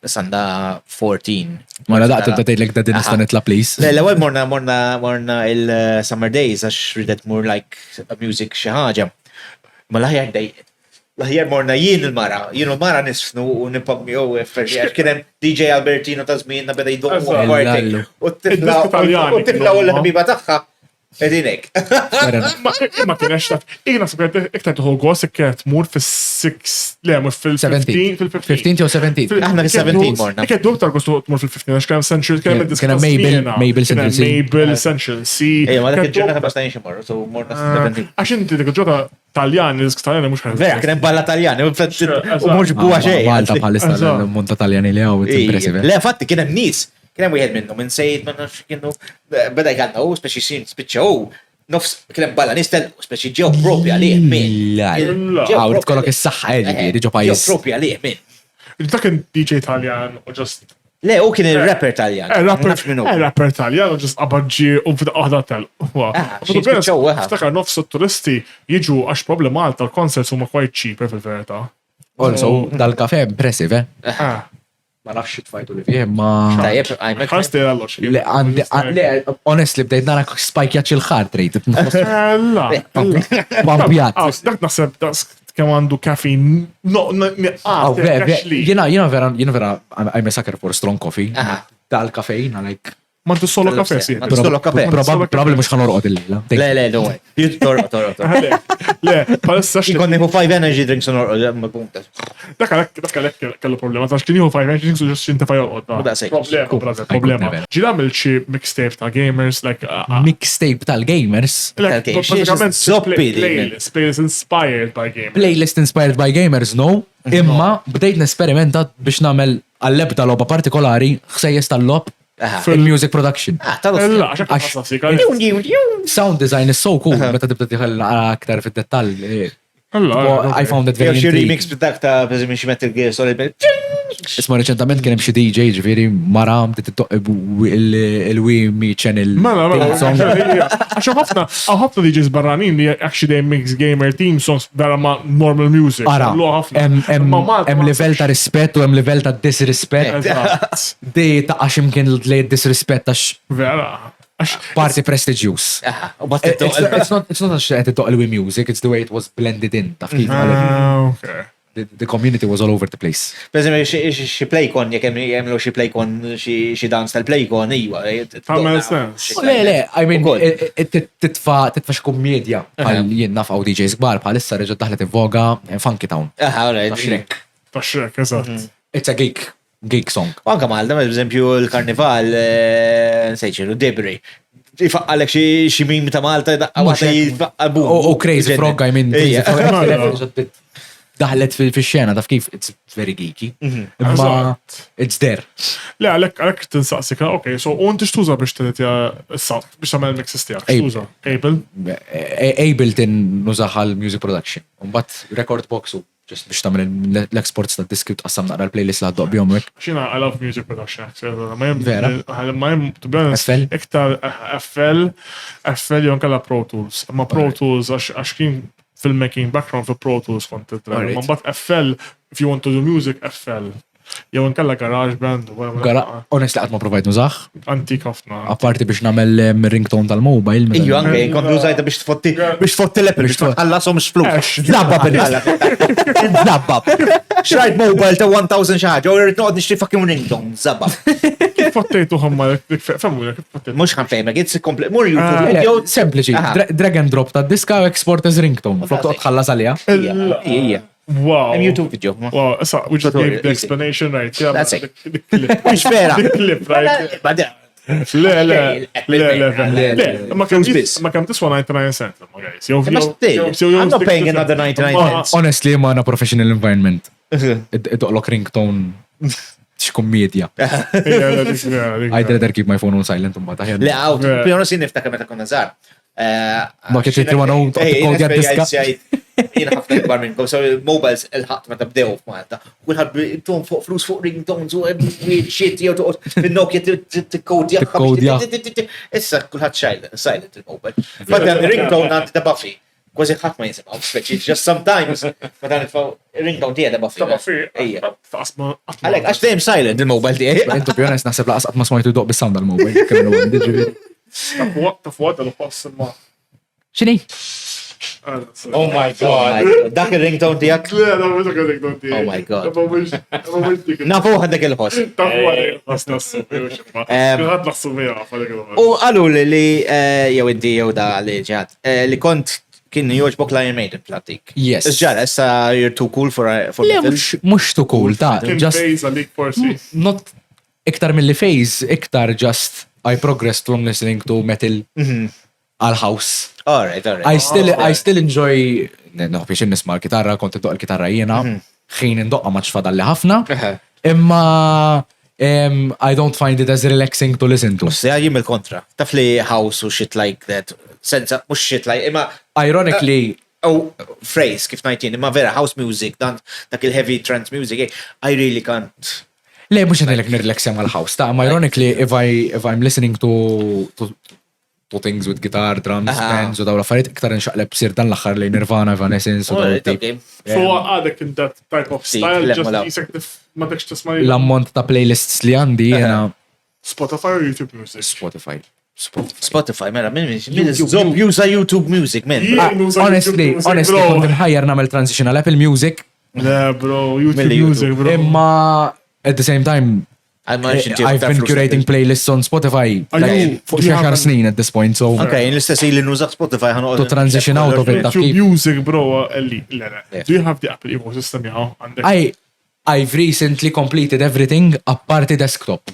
sanda 14. Mara daqt ta' tgħidlek da din nista' nitla' please. Le, l-ewwel morna il-Summer Days għax ridet more like music xi ħaġa. Ma l-aħjar l-aħjar morna jien il-mara nisfnu u nipammi u kien hemm DJ Albertino ta' żmienna beda jdoqmu party. U t-tifla u l-ħbiba tagħha edinek. Ma kienex taf. Ina sabet iktar tuħu għos ikket mur fil-6, le, mur fil-15, 15 jew 17. Aħna fil-17 morna. Ikket doktar għos mur fil-15, għax kien Essential, kien Kien hemm Mabel Central C. Mabel Essential C. Ejja, ma dak il-ġurnata basta nixi morru, so morna 17. Għax inti dik il-ġota Taljan, il-disk Taljan mux ħan. Vera, kien hemm balla Taljani, u mhux buha xejn. Malta bħalissa l-monta Taljani li hawn impressive. Le, fatti kien hemm nies. Kien hemm wieħed minnhom minn sejt ma nafx kienu beda jgħandna u speċi sin spiċċaw nofs kien hemm balla nistel speċi ġew propja għalih min. Għawrit kollok is-saħħa ġifieri ġo Ġew pajjiż. propja għalih min. Dak kien DJ Taljan u just. Le, u kien il-rapper Taljan. Rapper Taljan u just abaġġi u fida waħda tel. Ftakar nofs turisti jiġu għax problema tal-concerts huma quite cheaper fil-verità. Also, dal-kafe impressive, Ma nafx tfajtu li fih, ma. Tajjeb, għajmek. Ħasti għallox. Le, għandi, honestly, bdejt nara spajkjaċ il-heart rate. Bampjat. Dak naħseb kemm għandu Caffe. Jena vera, I'm a sucker for strong coffee. Dal-kafejn, like. Ma tu solo kafe si. Solo kafe. Probabli mux ħanorqot il-lila. Le, don't worry. You torqot. Le, palissa Ikon neħu 5 energy drinks on ma punta. Dak għalek kellu problema. Tax kien jieħu 5 energy drinks u ġust xinta fajolqot. Da sejk. Problema. Ġila għamil xi mixtape ta' gamers, like. Mixtape tal-gamers. Playlist inspired by gamers. Playlist inspired by gamers, no. Imma bdejt nesperimenta biex namel għall-lebda loba partikolari xsejjes tal-lob fil-music production. Sound design is so cool, meta tibda tiħel aktar fid-dettall. I found it very intriguing. intriguing. Remix b'dak ta' b'eżempju xi Metal Gear Solid. Isma reċentament kien hemm xi DJ ġifieri maram il-Wii channel. Għax ħafna DJs barranin li actually they mix gamer team songs vera ma' normal music. Ara, hemm level ta' rispett u hemm level ta' disrispett. Dej ta' għax imkien li disrispett għax Vera. party prestigious. It's not għax qed il-Wii music, it's the way it was blended in. Taf kif Okay. the community was all over the place. Per eżempju xi Playcon jekk jagħmlu xi Playcon xi dance tal-Playcon iwa. Tagħmel sens. Le, I mean, titfa xi kummedja bħal jien naf għaw DJs kbar bħalissa reġgħet daħlet in-voga Funky Town. Alright. Ta' Shrek, eżatt. It's a geek song. Anka Malta, per eżempju l-Karnival nsejċilu Debri. Ifaqqalek xi mim ta' Malta U Crazy Frog, I mean. daħlet fil-xena, taf kif, it's very geeky. Imma Eżatt. it's there. Le, għalek tinsaqsik, ok, so unti xtuża biex t-tja biex tamel mixes tijak, xtuża? Able? Able tin nużaħ għal-music production. Umbat record boxu, just biex tamel l-exports ta' diski tqassam naqra l-playlist la' doq bjom wek. Xina, I love music production. Vera? To be honest, FL? iktar FL jon kalla Pro Tools. Ma Pro Tools, għax kien filmmaking background for Pro Tools kont Alright. ma bat FL, if you want to do music, FL. Jew nkella garage band. Honestly, għat ma provajt nużaħ. Antik ħafna. Apparti biex namel ringtone tal-mobile. Iju anke, kontu użajta biex tfotti l-epi, biex tħallasom xflus. Zabbab il-ħalla. Zabbab. Xrajt mobile ta' 1000 xaħġa, u rrit noqt nixtri fucking ringtone, zabbab. Kif fottejtu ħamma, femmu, kif fottejtu? Mux ħan fejmek, it's komplet, mur YouTube. Sempliċi, drag and drop ta' diska u export as ringtone. Flok toqt ħallas għalija. Ija. Wow. YouTube video. Wow, so we just gave the Easy. explanation, right? Yeah, That's it. the clip. Mux vera. The clip, right? Le, ma kam tiswa 99 cents, ma guys. I'm not paying another 99 cents. Honestly, ma na professional environment. Id-doqlok ringtone. X'kommedja. I'd rather keep my phone on silent un bata. Le, għaw, pjonu sin niftakar meta konna zar. Ma kiet jitri għana u kodja diska. Jina ħafna ikbar minnkom, so mobiles il-ħat meta bdew f'Malta. Kulħadd tom fuq flus fuq ringtones u weird shit jew toqgħod fin-Nokia tikkodja. Issa kulħadd silent il-mobile. Meta ringtone għandi ta' Buffy. Kważi ħadd ma jisimgħu, speċi just sometimes meta nitfgħu ringtone tiegħi ta' Buffy. Ejja. Għalhekk għax dejjem silent il-mobile tiegħi. To be honest, naħseb laqas qatt ma smajtu doq bis-sound tal-mobile. Ta' fuq l-post ma. X'inhi? Oh my god. Dak il-ringtone tiegħek? Le, da mhux dak il-ringtone tiegħi. Oh my God. Ma mhux dik. Nafu għandek il-ħoss. Ta' fuq il-post nassu. Kulħadd naħsu miegħu għafalik il-post. U għallu li jew inti jew da li ġad li kont kien joġbok Lion Maiden platik. Yes. Ġara, issa you're too cool for Le, mux too cool, ta' Kien just phase għalik forsi. not iktar mill-li phase, iktar just I progressed from listening to metal għal-house. Alright. I still enjoy, no, biex nisma l-kitarra, kont doq l-kitarra jiena, ħin indoqqa maċ fadalli ħafna, imma I don't find it as relaxing to listen to. Musti għajim il-kontra. Taf li house u shit like that. Senza, mux shit like, imma. Ironically, Phrase, kif najtin, imma vera house music, dak il-heavy trance music, I really can't. le, mux għanilek nirrelaxja mal-house, ta' ironically, if I'm listening to things with guitar, drums, bands, u daw l-affarijiet, iktar nxaqleb sir dan l-axar li Nirvana, Evanescence, u daw l-tip. So għadek in that type of style, just jisek ma dekx tisma L-ammont ta' playlists li għandi, jena Spotify or YouTube music? Spotify, mela, minn zob juża YouTube music, minn. Honestly, kont nħajjar namel transition għal Apple Music, Le, bro, YouTube music, bro. imma at the same time, I've been curating playlists on Spotify like for you have 10 snin at this point, so Ok, l-istess li nużax Spotify ħanu. to transition out of it. YouTube music, bro, Ellie. Do you have the Apple ecosystem now? I've recently completed everything apparti desktop.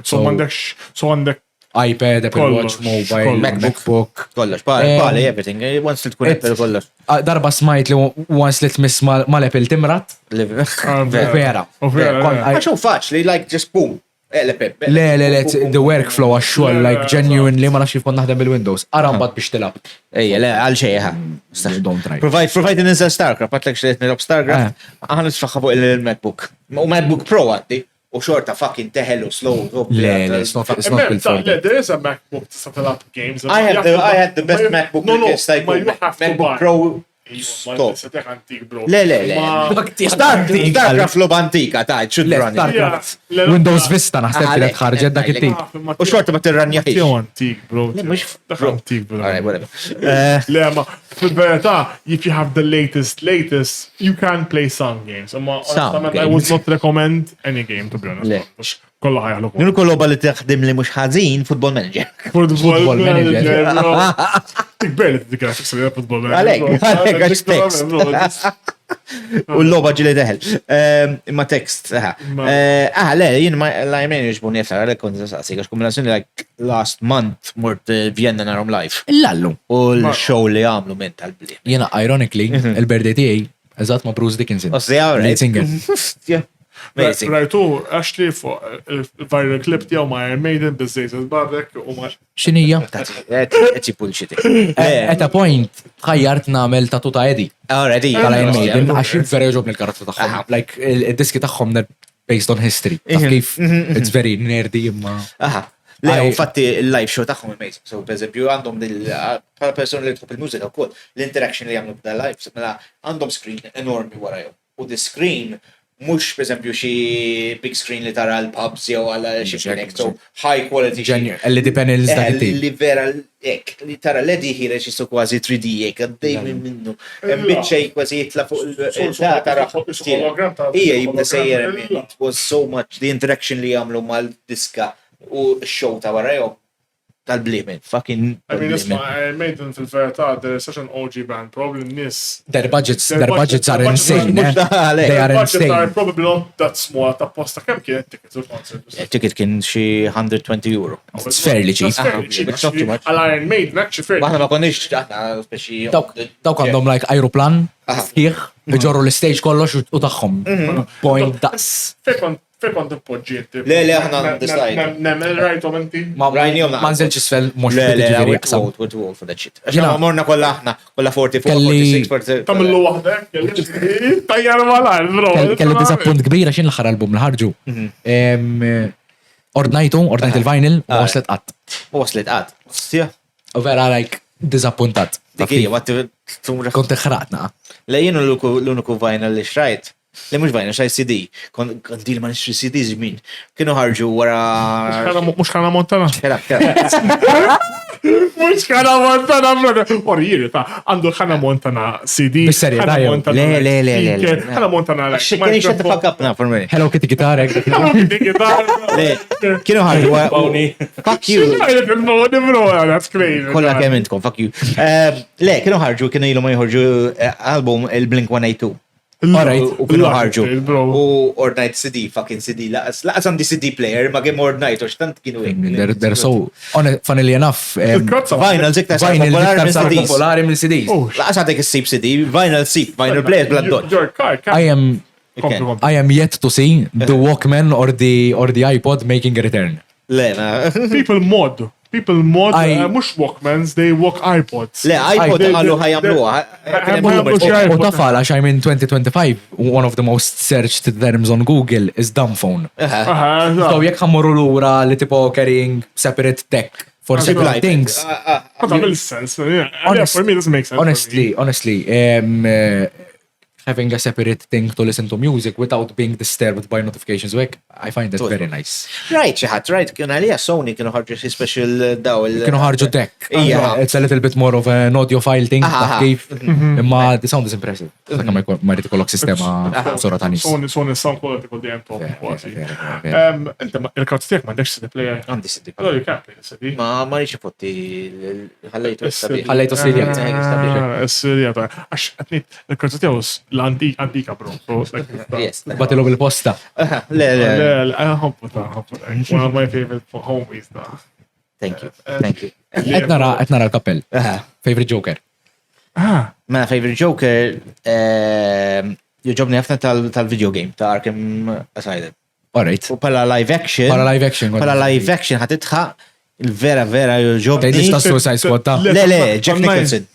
So għandek iPad, Apple Watch, mobile, MacBook. Kollox, pali, everything. Once li tkun Apple kollox. Darba smajt li once li tmiss mal-Apple timrat. Vera. Għaxu faċli, like just boom. Le, the workflow għax-xogħol, like genuinely ma nafx kont naħdem bil-Windows. Ara mbagħad biex tilab. Ejja, le, għal xejħa. Don't try. Provide ninżel StarCraft, għatlek xejt nilab StarCraft, għan nisfaxħa fuq il-MacBook. U MacBook Pro għaddi, u xorta fucking teħel u slow. Le, it's not built for that. There is a MacBook to set up games. I had the best MacBook. MacBook Pro. Stop. Le. StarCraft lob antika, ta' should run. Windows Vista naħseb li tħarġet dak it-tip. U xorta ma tirranjaħiex. Jew antik, bro. Dak antik, bro. Alright, whatever. Le, ma fil-verità, if you have the latest, you can play some games. I would not recommend any game, to be honest. Kolla ħajħlu. Nunu kolloba li teħdim li mux ħazin, Football Manager. Football Manager. Tikber li t-graphics li Football Manager. Għalek, għax text. U l-loba ġili deħel. Imma text. Le, jien ma l-għajmen jġbu niftar, għalek kont saqsi, għax kombinazzjoni like last month mort Vienna narom live. L-allu. U l-show li għamlu minn tal-bli. Jena, ironically, il-birthday tiegħi Eżatt ma' Bruce Dickinson. Ossia, Lead singer. Amazing. Rajtu, Ashley fuq il-viral clip tiegħu ma' Iron Maiden biżejt il-babek u ma' X'inhija? Eċi bullshit. At a point, ħajjart nagħmel tatu ta' Eddie. Already. Tal-Iron Maiden, għax vera jogħġobni l-karozza tagħhom. Like, il-diski tagħhom based on history. Taf kif it's very nerdy imma. Aha. Le, u fatti il-live show tagħhom amazing. So, per eżempju, għandhom bħala persona li tħobb il-mużika wkoll, l-interaction li jagħmlu b'da live, mela għandhom screen enormi warajhom. U the screen mhux per eżempju xi big screen li tara l-pubs jew għal xi connect, so high quality. LED panels dak it-tip. Li vera hekk li tara LED ħireġ jistgħu kważi 3D hekk għaddej minn minnu. Hemm biċċej kważi jitla fuq il-data hija jibda sejjer it was so much the interaction li jagħmlu mal-diska u x-show ta' warajhom tal-blimin. Fucking I mean, isma' Iron Maiden fil-verità, they're such an OG band, probably miss. Their budgets are insane. Mhux daħalek. They are Budgets are insane. probably not that small, ta' posta kemm kienet tickets u concert. Ticket kien xi €120. It's fairly cheap. That's fairly cheap. It's not too much. Għal Iron Maiden, actually fairly Maħna ma konniex aħna speċi. Dawk għandhom like aeroplan, sħiħ, iġorru l-stage kollox u tagħhom. Point das. Fej kont impoġġiet. Le, aħna decide. Nemmel rajtom inti? Ma nżelx isfel mhux Le, ġifieri jaqsam. with vote for that shit. Għaxna morna kolla aħna, kolla 44, Kelli- 46. Tamillu waħdek? Tajjar malaj, bro. Kelli disappunt kbira xin l-aħħar album l-ħarġu. Ordnajt il-vinyl u waslet qatt. Waslet għad. Stja. U vera like disappuntat. Dikija, tumra. Kont ħraqna. Le, jienu l-uniku vinyl li xrajt. Le, mux vinyl, xrajt CD. Kondil ma nixtri CD zmin. Kienu ħarġu wara. Mux ħana Montana. Kera. Mux ħana Montana, brother. Orjiri, ta' għandu ħana Montana CD. Bis-serja, Hannah dajjem. Montana Le, like le, le, speaker, le. Hannah Montana like Kien shut the fuck up now for me. Hello Kitty Guitar. Le, kienu ħarġu fuck you. That's crazy. Kolla kemm intkom, fuck you. Le, kienu ħarġu, kienu ilu ma jħorġu album il-Blink 182. Alright. U kienu ħarġu. bro. U Ordnight CD, fucking CD. Laqas għandi CD player, ma għem Ordnight, u xtant kienu They're so, funnily enough, Il-krazza. Vinyl, zik ta' vinyl popolari minn iktar CDs. popolari minn CDs. Laqas għandek il-sip CD, vinyl sip, vinyl player bla dot. Your car. I am yet to see the Walkman or the iPod making a return. Le, ma. People mod, I- mux Walkmans, they walk iPods. Le, iPod għallu ħajamluha. U tafal għax I'm in 2025, one of the most searched terms on Google is dumb phone. So jekk ħammurru lura li tipo carrying separate tech for separate things. That makes sense. Yeah, for me, it doesn't make sense. Honestly, having a separate thing to listen to music without being disturbed by notifications, I find that very nice. Right, xaħat, right, kienu għalija Sony kienu ħarġu xi special daw il. Kienu ħarġu deck. Ija. It's a little bit more of an audiophile thing. Aha. Kif, imma the sound is impressive. Sakka ma jrid ikollok sistema sora ta' nis. Sony sound quality kol dejjem top. Inta il-karts tiegħek m'għandekx CD player. Għandi CD. Allora you can't play the CD. Ma rridx fotti ħallejtu stabil. Ħallejtu CD. S-serja ta' għax għatnit il-karts tiegħu l-antika bro. Yes. Batilu bil-posta. Le. Ħobbu ta' one of my favorite homies ta'. Thank you. Qed nara l-kappell. Favorite Joker. Ma favorite Joker joġobni ħafna tal-video game ta' Arkham Asylum. Alright. U pala live action. Pala live action ħatitħa il-vera joġobni. Tgħidix ta' Suicide Squad ta' Le, Jack Nicholson.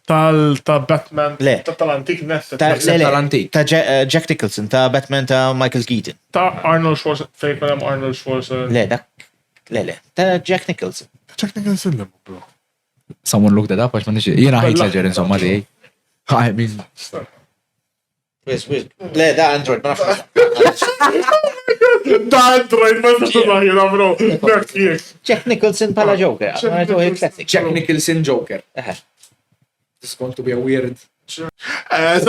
Tal-Batman. Le. Tal-antik nef. tal-antik. Ta' Jack Nicholson, ta' Batman ta' Michael Keaton. Ta' Arnold Schwarzenegger. Fejn Arnold Schwarzenegger. Le, dak. Le. Ta' Jack Nicholson. Check Nicholson bro. Someone looked it up, għax ma nixi. Jena ħajt leġer insomma di. I mean, Wis. Le, da' Android, ma nafx. Da' Android, ma nafx taħjena bro. Dak jek. Jack Nicholson pala Joker. Jack Nicholson Joker. This is going to be a weird. I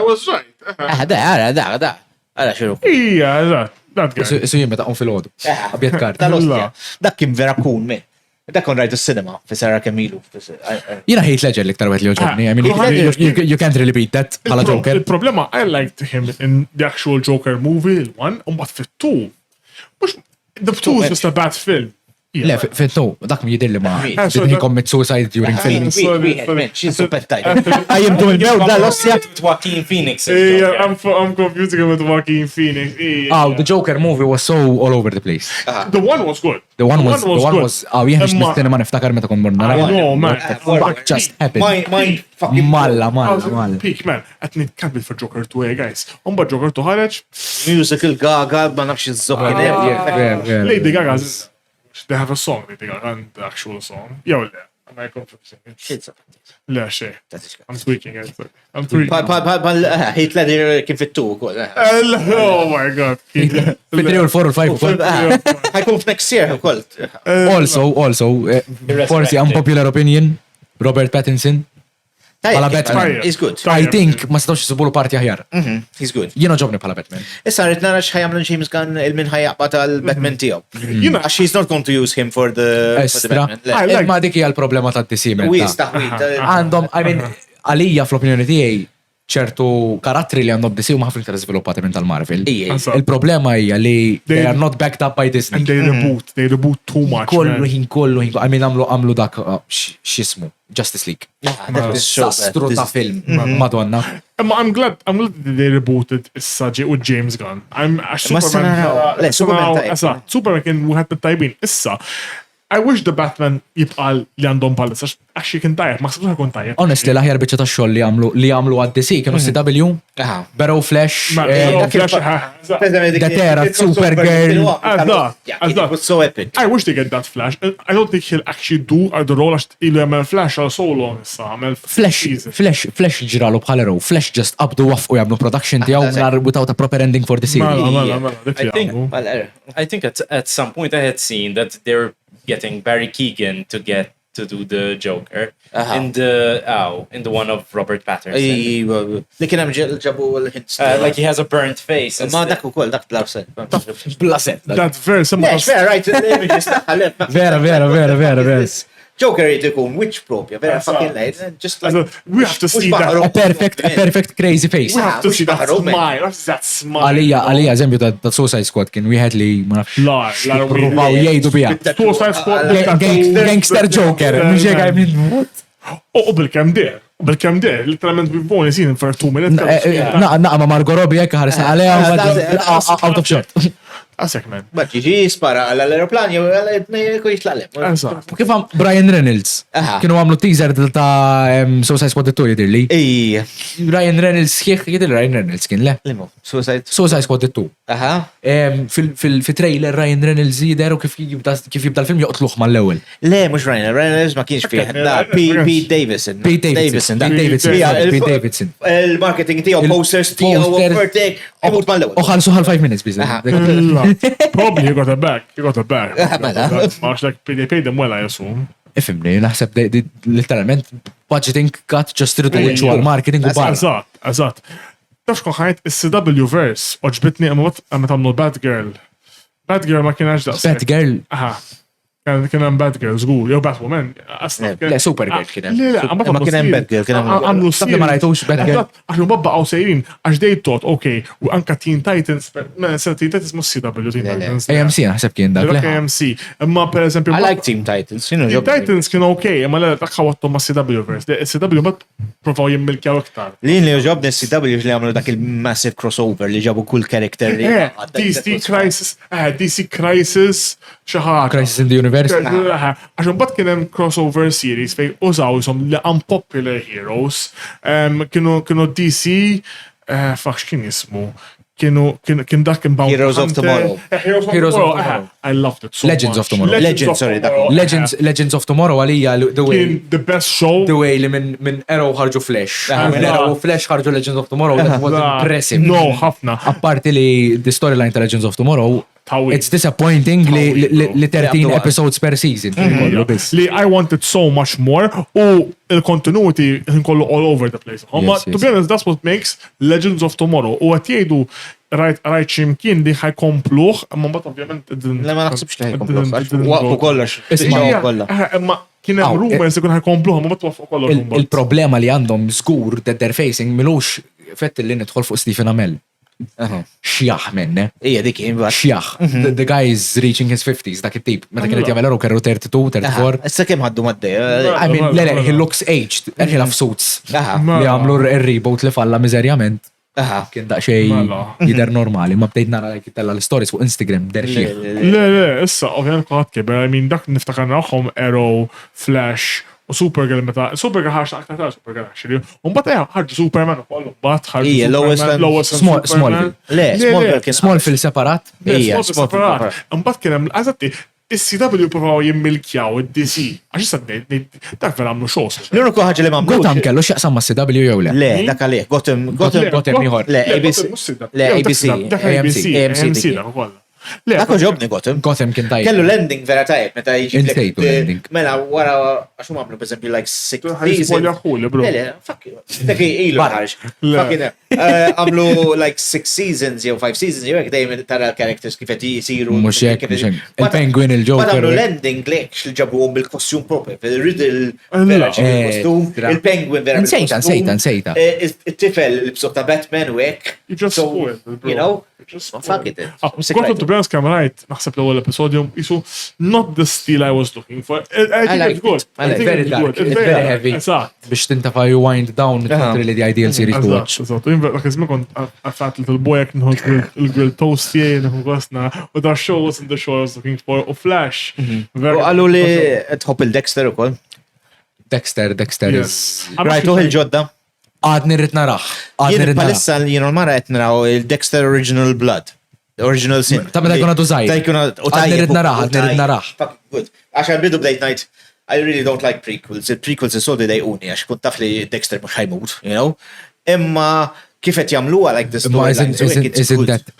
was right. Da. Għara xiru. Ija, eżatt. That guy. Isu jimmet għon fil-ħodu. Abjad kart. Tal-ostja. Dak kim vera kun me. Dak kon rajtu s-cinema, fi Sara Kemilu. Jena ħejt leġer li ktar għet li oġobni. I mean, you can't really beat that bħala Joker. Il-problema, I liked him in the actual Joker movie, il-one, but fit-two. The two is just a bad film. Le, fittu, dak mi jidir li ma. so Did he that- commit suicide during filming? She's super tight. I am doing well, da l-ossja. Joaquin Phoenix. Yeah, I'm confusing him with Joaquin Phoenix. Oh, the Joker movie was so all over the place. The one was good. The one was, jien biex nistina ma niftakar meta kon morna. No, man. What just happened? Mind fucking Malla. Peak, man. Għetni kabbit for Joker 2, guys. Umba Joker 2 ħareġ. musical gaga, ma nafx iż-żokkin. Lady Gaga, they have a song, Lady Gaga, and the actual song. Jew le, am I confusing? Le, xej. I'm tweaking it. I'm tweaking. Heath Ledger kien fit-tu. Oh my god. Fit-3 u l-4 u l-5. Ħajkun f'next year ukoll. Also, forsi unpopular opinion, Robert Pattinson. Pala Batman. He's good. I think ma stawx jisibulu parti aħjar. He's good. Jiena ġobni pala Batman. Issa rrid nara x'ħajamlu James Gunn il-min ħajjaqba tal-Batman tiegħu. Għax he's not going to use him for the Estra. Batman. Ma dik hija l-problema tad-disimen. Wis taħwit. Għandhom, I mean, għalija fl-opinjoni tiegħi ċertu karattri li għandhom disiw ma ħafna iktar żviluppati minn tal-Marvel. Il-problema hija li they are not backed up by Disney. And they reboot too much. Kollu ħin. I mean, għamlu dak x'ismu, Justice League. Sastru ta' film, Madonna. I'm glad they rebooted issa u James Gunn. Superman kien wieħed mit-tajbin. Issa, I wish the Batman jibqal li għandhom palissa, għax kien tajjeb, ma ħsibx ħakun tajjeb. Honestly, l-aħjar biċċa ta' xogħol li għamlu għad-DC kienu CW, Barrow Flash, Datera, Supergirl. It was so epic. I wish they get that Flash. I don't think he'll actually do the role għax ilu jagħmel Flash għal so long issa. Flash ġiralu bħal Arrow, Flash just qabdu wafqu jagħmlu production tiegħu without a proper ending for the series. I think at some point I had seen that they're getting Barry Keoghan to do the Joker in the one of Robert Pattinson. Li kien hemm ġabu l-hints. Like he has a burnt face. Ma dak ukoll dak blaset. Blaset. That's very similar. Vera, right, l-images taħħalef. Vera. Joker jrid ikun witch propja, vera fucking late. Just like We have to see that. A perfect crazy face. We have to see that smile. What is that smile? Għalija eżempju ta' Suicide Squad kien wieħed li ma nafx. Provaw jgħidu biha. Suicide Squad. Gangster Joker. Mhux hekk I mean. U bil-kem der, literalment bivoni sin for 2 minutes. Naqa ma Margot Robbie jekk ħares għalija out of shot. Għasek, man. Ma ġiġi spara għall-aeroplan jew għall-etnej jitlalem. Kif għam Brian Reynolds kienu għamlu teaser ta' Suicide Squad 2 jidirli. Ryan Reynolds jidir Ryan Reynolds kien le. Limu, Suicide Squad 2. Fil-trailer Ryan Reynolds jider u kif jibda l-film joqtluħ mal-ewel. Le, mux Ryan Reynolds ma kienx fih. Pete Davidson. Pete Davidson. Il-marketing tiegħu, posters tiegħu, overtake, imut mal-ewel. Uħalsu għal 5 minutes bizna. Probably you got a bag. Marx like they paid them well, I assume. Ifimni, naħseb literalment budgeting cut just to do actual marketing u bar. Eżatt. Tafx konħajt is-CW verse oġbitni għamet għamlu Batgirl. Batgirl ma kienax daqs. Batgirl? Aha. Kien hemm Batgirl żgur, jew Batwoman. Le, Supergirl kien hemm. Le, Ma kien hemm Batgirl, kien hemm. għamlu Sabli ma rajtux Batgirl. Għaxu babba għaw sejrin, għax they thought, okay, u anka Teen Titans, Teen Titans mus CW, Teen Titans. AMC naħseb kien dak. AMC. Imma per eżempju. I like Team Titans. Teen Titans kienu okay, imma le ħawattom ma CW verse. CW ma provaw jimmilkjaw iktar. Lin li uġobni CW li għamlu dak il-massive crossover li ġabu kull karakter li. DC Crisis, xaħat. Crisis in the Universe. Għaxun bat kienem crossover series fej użaw jisom li unpopular heroes. Kienu DC, fax kien jismu. Kien dak kien Bounty Heroes of Tomorrow. Heroes of Tomorrow. I loved it so Legends much. of Tomorrow. Legends of Tomorrow għalija the way. Kien the best show. The way li minn Arrow ħarġu Flash. Minn Arrow Flash ħarġu Legends of Tomorrow. That was impressive. No, ħafna. Apparti li the storyline ta' Legends of Tomorrow, it's disappointing li 13 episodes per season. Li I wanted so much more u il-continuity nkollu all over the place. To be honest, that's what makes Legends of Tomorrow. U għat jgħidu rajt ximkien li ħajkompluħ, ma bat ovvjament. Le ma naħsibx li ħajkompluħ. Waqfu kollox. Ma kien hemm rumors ikun ħajkompluħ, ma bat waqfu kollox. Il-problema li għandhom żgur that they're facing milux fett li nidħol fuq Stephen Amell. xjaħ menne. Ija dik Xjaħ. The guy is reaching his 50s, dak it-tip. Meta kienet jagħmel ero kellu 32, 34. Issa kemm ħaddu maddej. I mean, he looks aged, and he loves suits. Li għamlu r-reboot li falla miżerjament. Kien daqxej jider normali, ma bdejt nara jittella l-stories fuq Instagram, derxie. Le, issa, ovvijament kħat kiber, I mean, dak niftakar naħħom Arrow, Flash, u Supergirl meta, Supergirl ħarġ aktar ta' Supergirl actually. Umbat ħarġu Superman u kollu, bat ħarġu Smallville. Le, Smallville separat. separat. Umbat kienem, għazatti, il-CW provaw jimmilkjaw id-DC. Għax jistad dak vera għamlu xos. l-uniku ħagġa li ma Gotham kellu x'jaqsam ma' CW jew le. Le, dak għalih, Gotham ieħor. Le, ABC. Le, ABC. AMC, dak ukoll. Dak ġobni Gotham. Gotham kien tajb. Kellu landing vera tajb, meta Insejtu landing. Mela, wara, għaxum għamlu, per esempio, like 6 Ħajsbolja ħuli, bro. Le, fuck you. Dak ilu ħarġ. Għamlu like 6 seasons, jew 5 seasons, jew dejjem tara l-characters kif qed jisiru. Mhux hekk, mhux hekk. Il-Penguin, il-Joker. Għamlu landing lek x'ġabuhom bil-kostjum propri, fil-riddle vera bil-kostum, il-Penguin vera bil-kostum. Nsejta. Il-tifel l-bsuq ta' Batman u hekk. You just spoiled, bro. You know? Fuck it. Għortu to be honest, kam rajt, naħseb l-episodju, jisu not the style I was looking for. I think it's good. Very dark, it's very heavy. Biex tintafa you wind down, it's really the ideal series to watch. Dak izmi kont għaffat li tal-bojek nħu il-grill toast jien, nħu għasna, u da show wasn't the show I was looking for, u Flash. U għallu li tħobb il-Dexter u koll. Dexter is... Rajtu il-ġodda. Għadni rrit narax. Jien palissa jien mara qed naraw il-Dexter Original Blood. Original Sin. Ta' meta jkun żgħir. Għadni rrit narax. Good. Għax bidu bdejt ngħid I really don't like prequels. Il-prequels is-soldi dejquni għax kont taf li Dexter mhux ħajmut, you know? Imma kif qed jagħmluha like the story.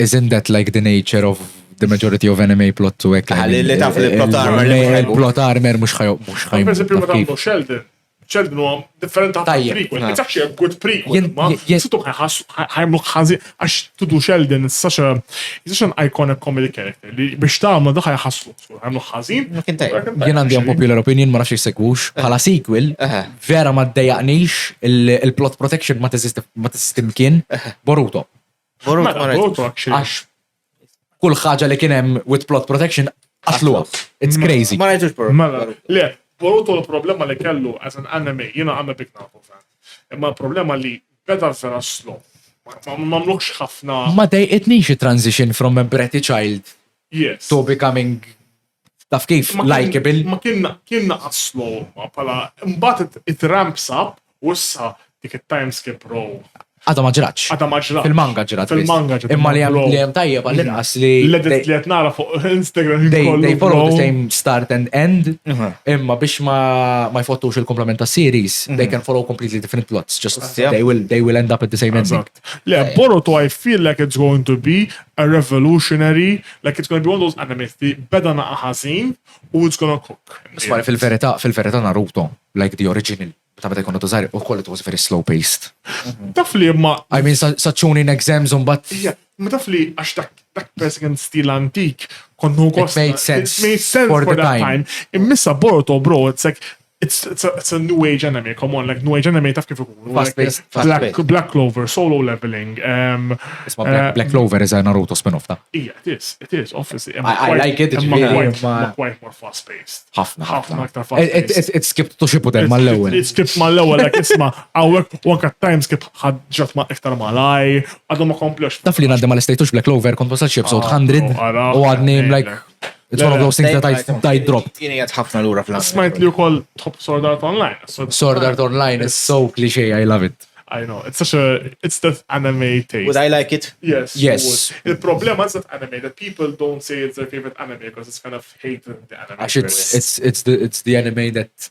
Isn't that like the nature of the majority of anime plot to hekk? Li taf li plot armor. Il-plot armor mhux ħajmut. Per esempio, meta għamlu Sheldon huwa differenti ħafna prequel. It's actually a good prequel. Ma situ ħajmlu ħażin għax tudu Sheldon is such an iconic comedy character li biex tagħmlu dak ħajħasslu. Ħajmlu ħażin. Jien għandi unpopular opinion ma nafx jissegwux. Bħala sequel vera ma ddejjaqnix il-plot protection ma teżisti mkien Boruto. Boruto actually. Għax kull ħaġa li kien hemm with plot protection qatluha. It's crazy. Ma rajtux Boruto. Le, Boruto l-problema li kellu as an anime, jina I'm a big Naruto fan. Imma l-problema li beda vera slow. Ma mamluħx ħafna. Ma dejqitnix transition from a bratty child to becoming taf kif likeable. Ma kienna slow, ma pala mbagħad it ramps up u issa dik it-time skip row. Għada maġraċ. Fil-manga ġrat. Imma li jem tajjeb għall-inqas li. L-edit li għetnara fuq Instagram. They follow the same start and end. Imma biex ma jfottux il-komplement ta' series, they can follow completely different plots. Just they will end up at the same ending. Le, Boruto, I feel like it's going to be a revolutionary, like it's going to be one of those animes li beda naqa ħażin u it's gonna cook. Sfar fil-verita Naruto, like the original. Ta' meta jkunu tużar u koll it was very slow paced. Taf li imma. I mean saċċuni exams but ma taf li għax dak President stil antik konnu It made sense for that time. Immissa Boruto, bro, it's like it's a new age anime. Come on, like new age anime taf kif ikun. Black Clover, solo leveling. Black Clover is a Naruto spin-off ta'. Yeah, it is, obviously. I like it. It's quite more fast-paced. Ħafna aktar fast-paced. It skipped to Shippuden mal-ewwel. It skipped mal-ewwel, like isma' hawnhekk one time skip ħadġat ma' iktar malaj, għadhom ma komplux. Taf li ngħaddi mal-istejtux Black Clover kont wasal xi episode 100 u għadni like it's one of those things that I dropped. Jieni qed ħafna lura fl-anime. Smajt li wkoll top Sword Art Online. Sword Art Online is so cliché, I love it. I know, it's that anime taste. Would I like it? Yes. The problem is that anime, that people don't say it's their favorite anime because it's kind of hated the anime. It's the anime that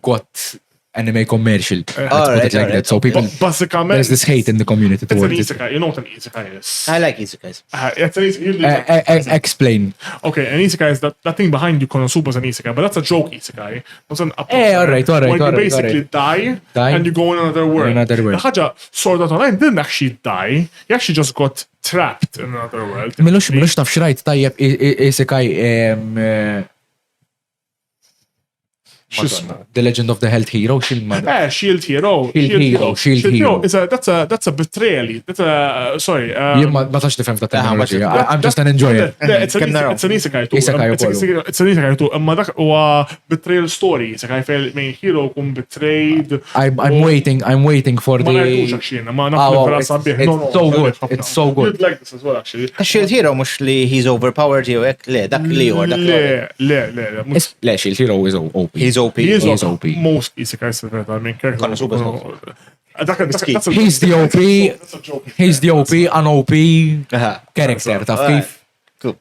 got anime commercial. Let's put it like that. So people, there's this hate in the community towards it. Isekai. You know what an isekai is? I like isekais. It's an isekai. Explain. Okay, an isekai is that thing behind you, Konosuba is an isekai, but that's a joke isekai. That's an alright. When you basically die and you go in another world. The ħaġa Sword Art Online didn't actually die. He actually just got trapped in another world. Milux taf xrajt tajjeb isekai The Legend of the Health Hero, xil-ma. Shield Hero. Shield Hero. That's a betrayal. That's a sorry. Jien ma tax tifhem ta' technology. I'm just an enjoyer. It's an isekai too. Isekai ukoll. It's an isekai too. Imma dak huwa betrayal story. Isekai fejn main hero kun betrayed. I'm waiting for Ma ngħidux the. actually, ma nafx vera sabiħ. It's so good. It's so good. You'd like this as well actually. Shield Hero mux li he's overpowered jew hekk, le, dak li or dak. Le. Le, Shield Hero is OP. He's OP. He is He's OP. OP. Most isekais that I mean character. Konna super He's the OP. He's the OP, an OP Aha. character, taf kif? Cool.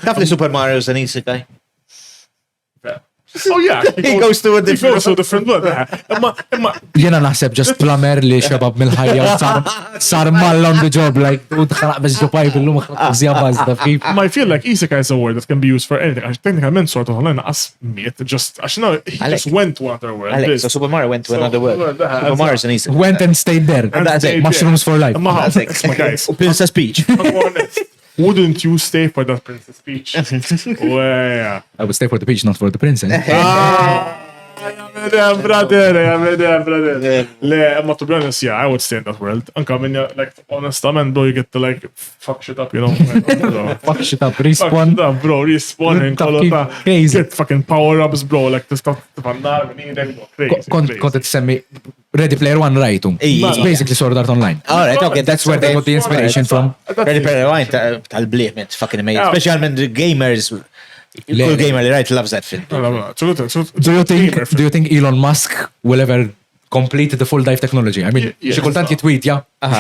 Taf li Super Mario's an isekai? Oh yeah, He goes to a different- world. Jena naħseb just plumber li xabab mill-ħajja sar mall on the job, like, u tħanaq biex ġopaj bil-lum xħanaq baz, taf kif? I feel like isekai is a word that can be used for anything. Technically, sort of online as meat. Just he just went to another world. Alex, so Super Mario went to another world. Super Mario's an isekai. Went and stayed there. that's it. Mushrooms for life. That's my guys. Princess Peach. Wouldn't you stay for that Princess Peach? Yeah. I would stay for the beach, not for the princess. brother. Le, to be honest, yeah, I would stay in that world. Anka minja, like, honestament, bro, you get to, like, fuck shit up, you know? Fuck shit up, Fuck respawn. shit up, bro, respawn and Fucking kolota. crazy. Get fucking power-ups, bro, like, to stop the vandar, crazy. Kont t-semmi Ready Player One rajtu. It's basically Sword Art Online. All right, okay, That's where they got the inspiration from. Ready Player One tal-bliet, man, it's fucking amazing. Yeah. Especially when the gamers, cool gamer li right loves that film. Do you think Elon Musk will ever complete the full dive technology? I mean, Yeah, xi kultant yeah. jitweetja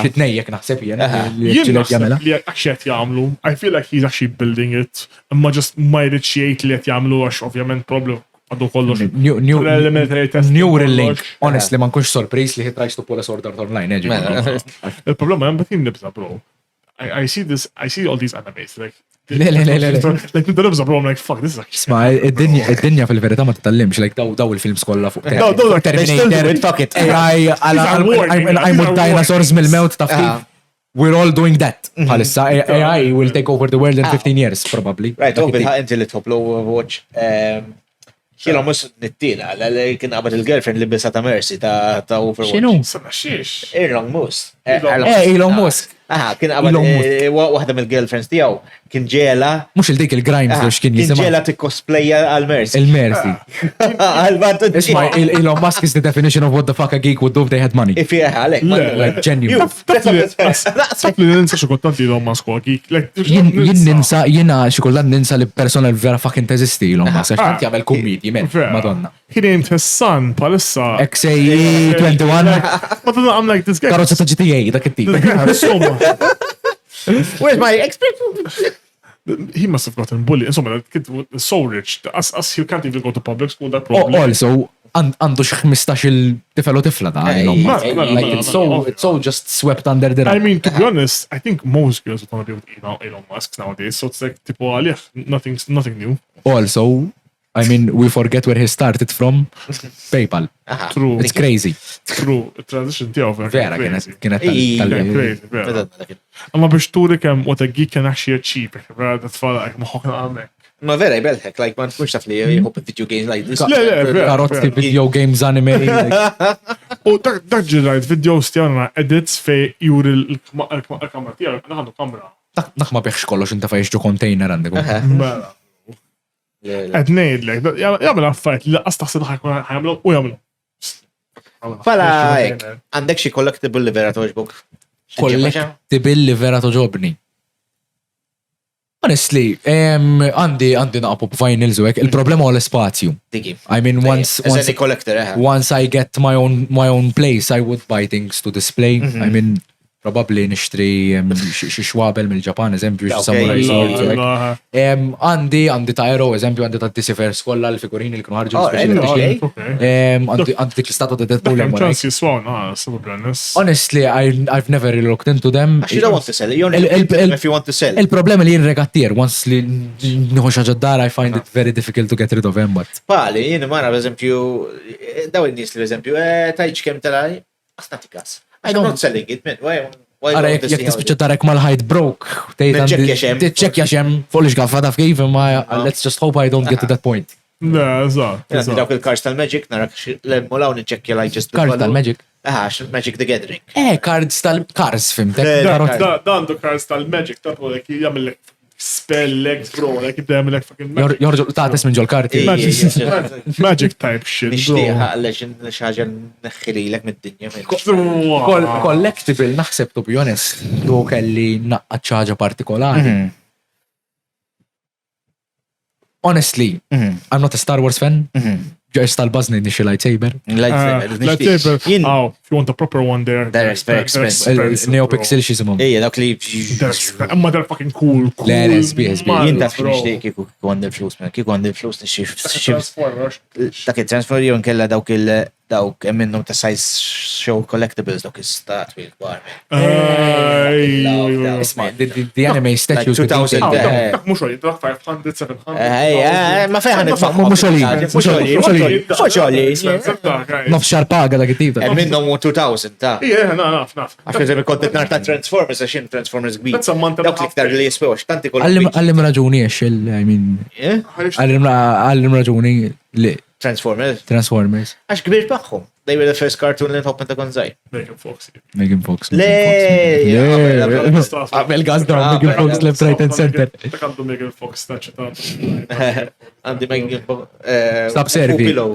xitnejjek naħseb jien li Jien ġilet jagħmilha. naħseb li actually qed jagħmlu. I feel like he's actually building it. Imma just ma jriċċiejt li qed jagħmlu għax ovvjament problem għadu kollox. Elementary test. Neuralink, honestly, ma nkunx sorpriż li he tries to pull a Sword Art Online, Il-problema hemm batin nibża, bro. I see all these animes, like. Le. Like, nibda nibża, bro, I'm like, fuck, this is actually. Sma, id-dinja fil-verità ma titallimx, like daw il-films kollha fuq Daw, Terminator, fuck it. AI, I'm with dinosaurs mill-mewt ta' kif. We're all doing that. Bħalissa, AI will take over the world in 15 years, probably. Right, oh, bil-ħaq inti li tħoblu Overwatch. Kienu mus nittila, kien qabad il-girlfriend li bisa ta' Mercy ta' Overwatch. X'inhu? Sana xiex. Elon Musk. Elon Musk. Aha, kien qabad waħda mill-girlfriends tiegħu kien ġela. Mhux il-dik il-Grimes li x'kien Kien jisimha. ġela tikkospleja għal Mercy. Il-Mercy. Għal-bad Isma, Elon Musk is the definition of what the fuck a geek would do if they had money. Ifi għalek. Like, genuine. Taf li ninsa xokoltant li Elon Musk għak. Jien ninsa, jiena xikullan ninsa li persona vera fucking teżisti Elon Musk, għax tant jagħmel kummedji, men, madonna. He named his son, palissa. XAE 21, Madonna, I'm like, this guy. karozza ta' GTA, dak it-tip. So much. Where's my expression? He must have gotten bullied. Insomma, that kid was so rich. As he can't even go to public school, that probably. Also, għandu xi 15 tifel u tifla da' Elon Musk. Like, it's so just swept under the I rug. mean, to be honest, I think most girls would want to be with Elon Musk nowadays. So it's like, tipo, għalih, nothing new. Also, I mean, we forget where he started from. PayPal. True. It's crazy. True. Transition tiegħu Vera, crazy. kienet Yeah, tal- crazy, vera. Amma biex turi kem what a geek can actually achieve. Vera, dat tfal, like, maħokna għamek. Ma vera jbelħek, like, ma nkunx taf li jħobb video games like this. vera. Karozzi, video games, anime. like- U dak ġirajt videos tiegħu edits fej juri l-kamra tiegħu, għandu kamra. Dak ma biex kollox inta fejx ġo container għandek. Mela. Qed ngħidlek, jagħmel affarijiet li laqas taħseb ħajamlu u jagħmlu. Fala, għandek xi collectible li vera toġbok. Collectible li vera toġobni. Honestly, għandi naqbu b'vinyls u hekk. Il-problema huwa l-espazju. Digi. I mean, once collector, I get my own place, I would buy things to display. I mean, probably nixtri xi xwabel mill-Ġapan, eżempju, xi samurai swords u hekk. Għandi ta' Aero, eżempju, għandi ta' Decipher kollha l-figurini li kienu ħarġu. Għandi dik l-istatua ta' Deadpool. Hemm ċans jiswaw, super blendness. Honestly, I've never really looked into them. You don't want to sell it. You only if you want to sell. Il-problema li jirregattir, once li nħu xaġaddar, I find it very difficult to get rid of them, but. Pali, jien mara, eżempju, daw il-nis li, eżempju, tajċ kem talaj, għastatikas. I'm not selling it, man. Why Għara, jek tispiċa tarek mal-ħajt broke, Nitċekkja xem. titċekkja xem, fuq li xgħaffa taf kif, ma let's just hope I don't get to that point. Le, eżatt. Għandi dawk il-Cars tal-Magic, narak l-emmolaw nċekkja like just. Cards tal-Magic. Magic the Gathering. Cards tal-Cars, fimtek. Dandu cards tal-Magic, tapu lek jgħamillek spell-lek, bro, lek jibda jgħamillek fucking Magic. Jorġu ta' tismin ġol karti. Magic type shit, bro. Nishtiqa għallex xaġa neħħililek mid-dinja. Collectible, naħseb to be honest, du kelli naqqat ċaġa partikolari. Honestly, I'm not a Star Wars fan. Just tal-bazni nixi lightsaber. Lightsaber. Oh, if you want a proper one there. They're very expensive. Neopixel xizimum. Ejja, dawk li. Amma they're fucking cool. Le, SB. Jien taf nixtieq kieku għandi l-flus, kieku għandi l-flus nixtieq. Dak il-transfer jew nkella dawk minnhom ta' size show collectibles dawk is-statwi l-kbar. Isma, the anime statues. 2000. Mux għolli, 500, 700. Ma fejn Nofs xarpaga dak it-tip. Minnhom 2000 ta'. Yeah, naf. Għax per kontet nar ta' Transformers għaxin Transformers kbir. That's a month and a Dawk half. liktar li jiswewx, tanti kollu. Għallim raġuni għallim raġuni li Transformers. Għax kbir paħħom. They were the first cartoon li nħobb ta' konzaj. Megan Fox. Għamil gazda, Megan Fox left, right and center. Għandu Megan Fox staċ ta' Għandi Megan Fox.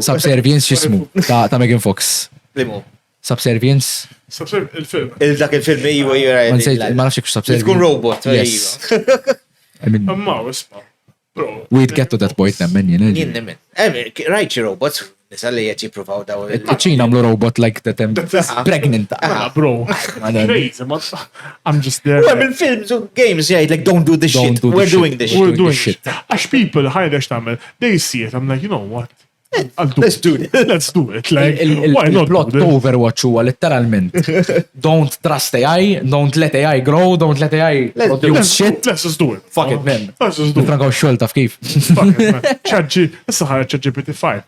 Subservience xismu ta' Megan Fox. Limu. Subservience. il-film. Dak il-film Ma nafx kux subservience. Tkun robot. Yes. Amma, isma. Bro. We'd get to that point nemmen jien. Jien nemmen. Rajċi robots. Nisa li jgħet jiprofaw daw. ċina għamlu robot like that pregnant. Bro. Crazy, I'm just there. Well, in films or games, like, don't do this shit. We're doing this shit. We're doing shit. Għax people, ħajdex tamel, they see it, I'm like, you know what? Let's do it. Let's do it. Like, why not? Il-plot Overwatch huwa literalment don't trust AI, don't let AI grow, don't let AI produce shit. Let's just do it. Fuck it, man. Let's just do it. Frankaw xol taf kif. Fuck it, man. Issa ħarġ ChatGPT-5.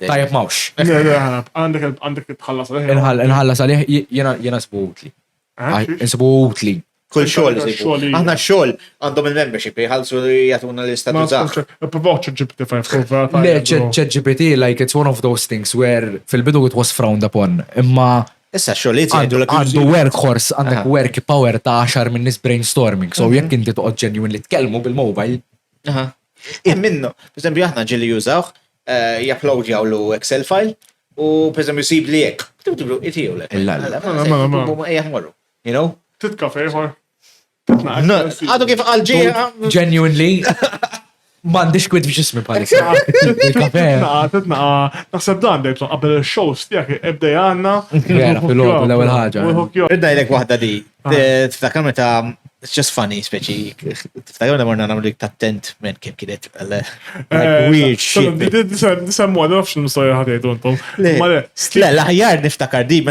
Tajab mawx. Għandek tħallas għalih. Inħallas għalih jena sbutli. Sbutli. Kull xogħol aħna xogħol għandhom il-membership jħallsu jagħtuna l-istatuż. Provaw ChatGPT-5. Le, ChatGPT, like, it's one of those things where fil-bidu it was frowned upon. Imma issa xogħliet għandu workhorse, għandek work power ta' 10 minn nis brainstorming. So jekk inti toqgħod genuinely tkellmu bil-mobile. Minnu, per esempio aħna ġilli jużaw, japplowdjaw lu Excel file u per esempio jsib li jekk. Itiju lek. You know? Titkafe, ħor. Għadu kif għalġi. Genuinely, mandiġ kwid biex ismi palik. Il-kafe. Naħseb dan dejt qabel il-shows tijak ebdej għanna. Vera, fil-logħob l-ewwel ħaġa. Ridda jlek waħda di. Tiftakar meta, it's just funny, speċi. Tiftakar meta morna namlu dik tat-tent men kif kienet. Weird shit. Disemmu għadda nafx n-nistajja ħadejtu intom. Le, l-ħajar niftakar di,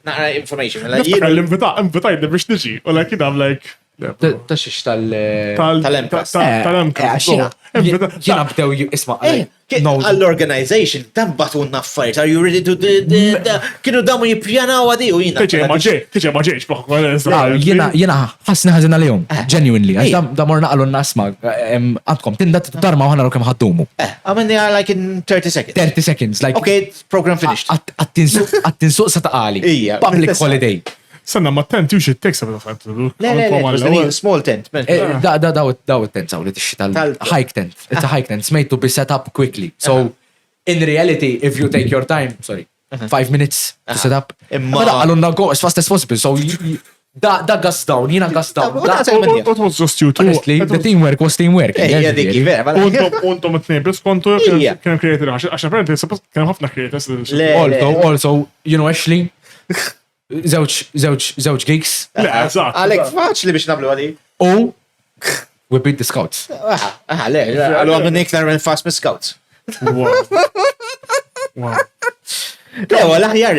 naqra information. L-invitajt biex niġi, u like I'm like. Ta' xiex Tal-Empress. Jena bdew isma. Għall-organization, tam batunna affarijiet, are you ready to kienu damu jippjanaw għadi u jina. Tiġe maġiex, Jena ħasni ħazina li jom, genuinely. Da morna għallu nasma, għandkom, tinda t-tarma għana l-kem ħaddumu. Għamenni like in 30 seconds. 30 seconds, like. Okay, program finished. Għattinsuq sa taqali. Public holiday. Sanna ma tent you should take some of the Le, small tent. Daw it-tent saw li t-xi tal-hike tent. It's a hike tent. It's made to be set up quickly. So, in reality, if you take your time, 5 minutes to set up. Għallunna go as fast as possible. So, da gas down, jina gas down. What was just you two? Honestly, the teamwork was teamwork. Untom it-nejn, bis kontu kien creator, għaxa apparently, kien ħafna creators. Also, you know, Ashley, Zewċ gigs. Għalek faċli biex nablu għadi. Oh, we beat the scouts. Le, għallu għamlu iktar minn fast mis scouts. Wow. L-ħjar,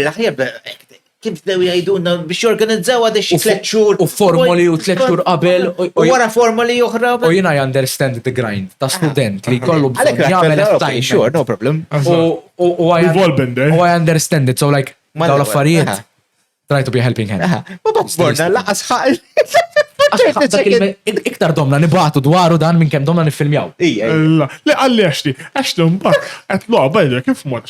kif dew jgħiduna biex jorganizzaw għadix 3 xhur. U formoli u 3 xhur qabel. U wara formoli uħra. U jina I understand the grind ta' student li kollu bżon jgħamil time. Sure, no problem. U I understand it, so like, daw l-affarijiet. Try to be a helping hand. Borna laqas ħal. Iktar domna nibatu dwaru dan minn kemm domna nifilmjaw. Le għalli għaxli mbagħad qed logħba kif mod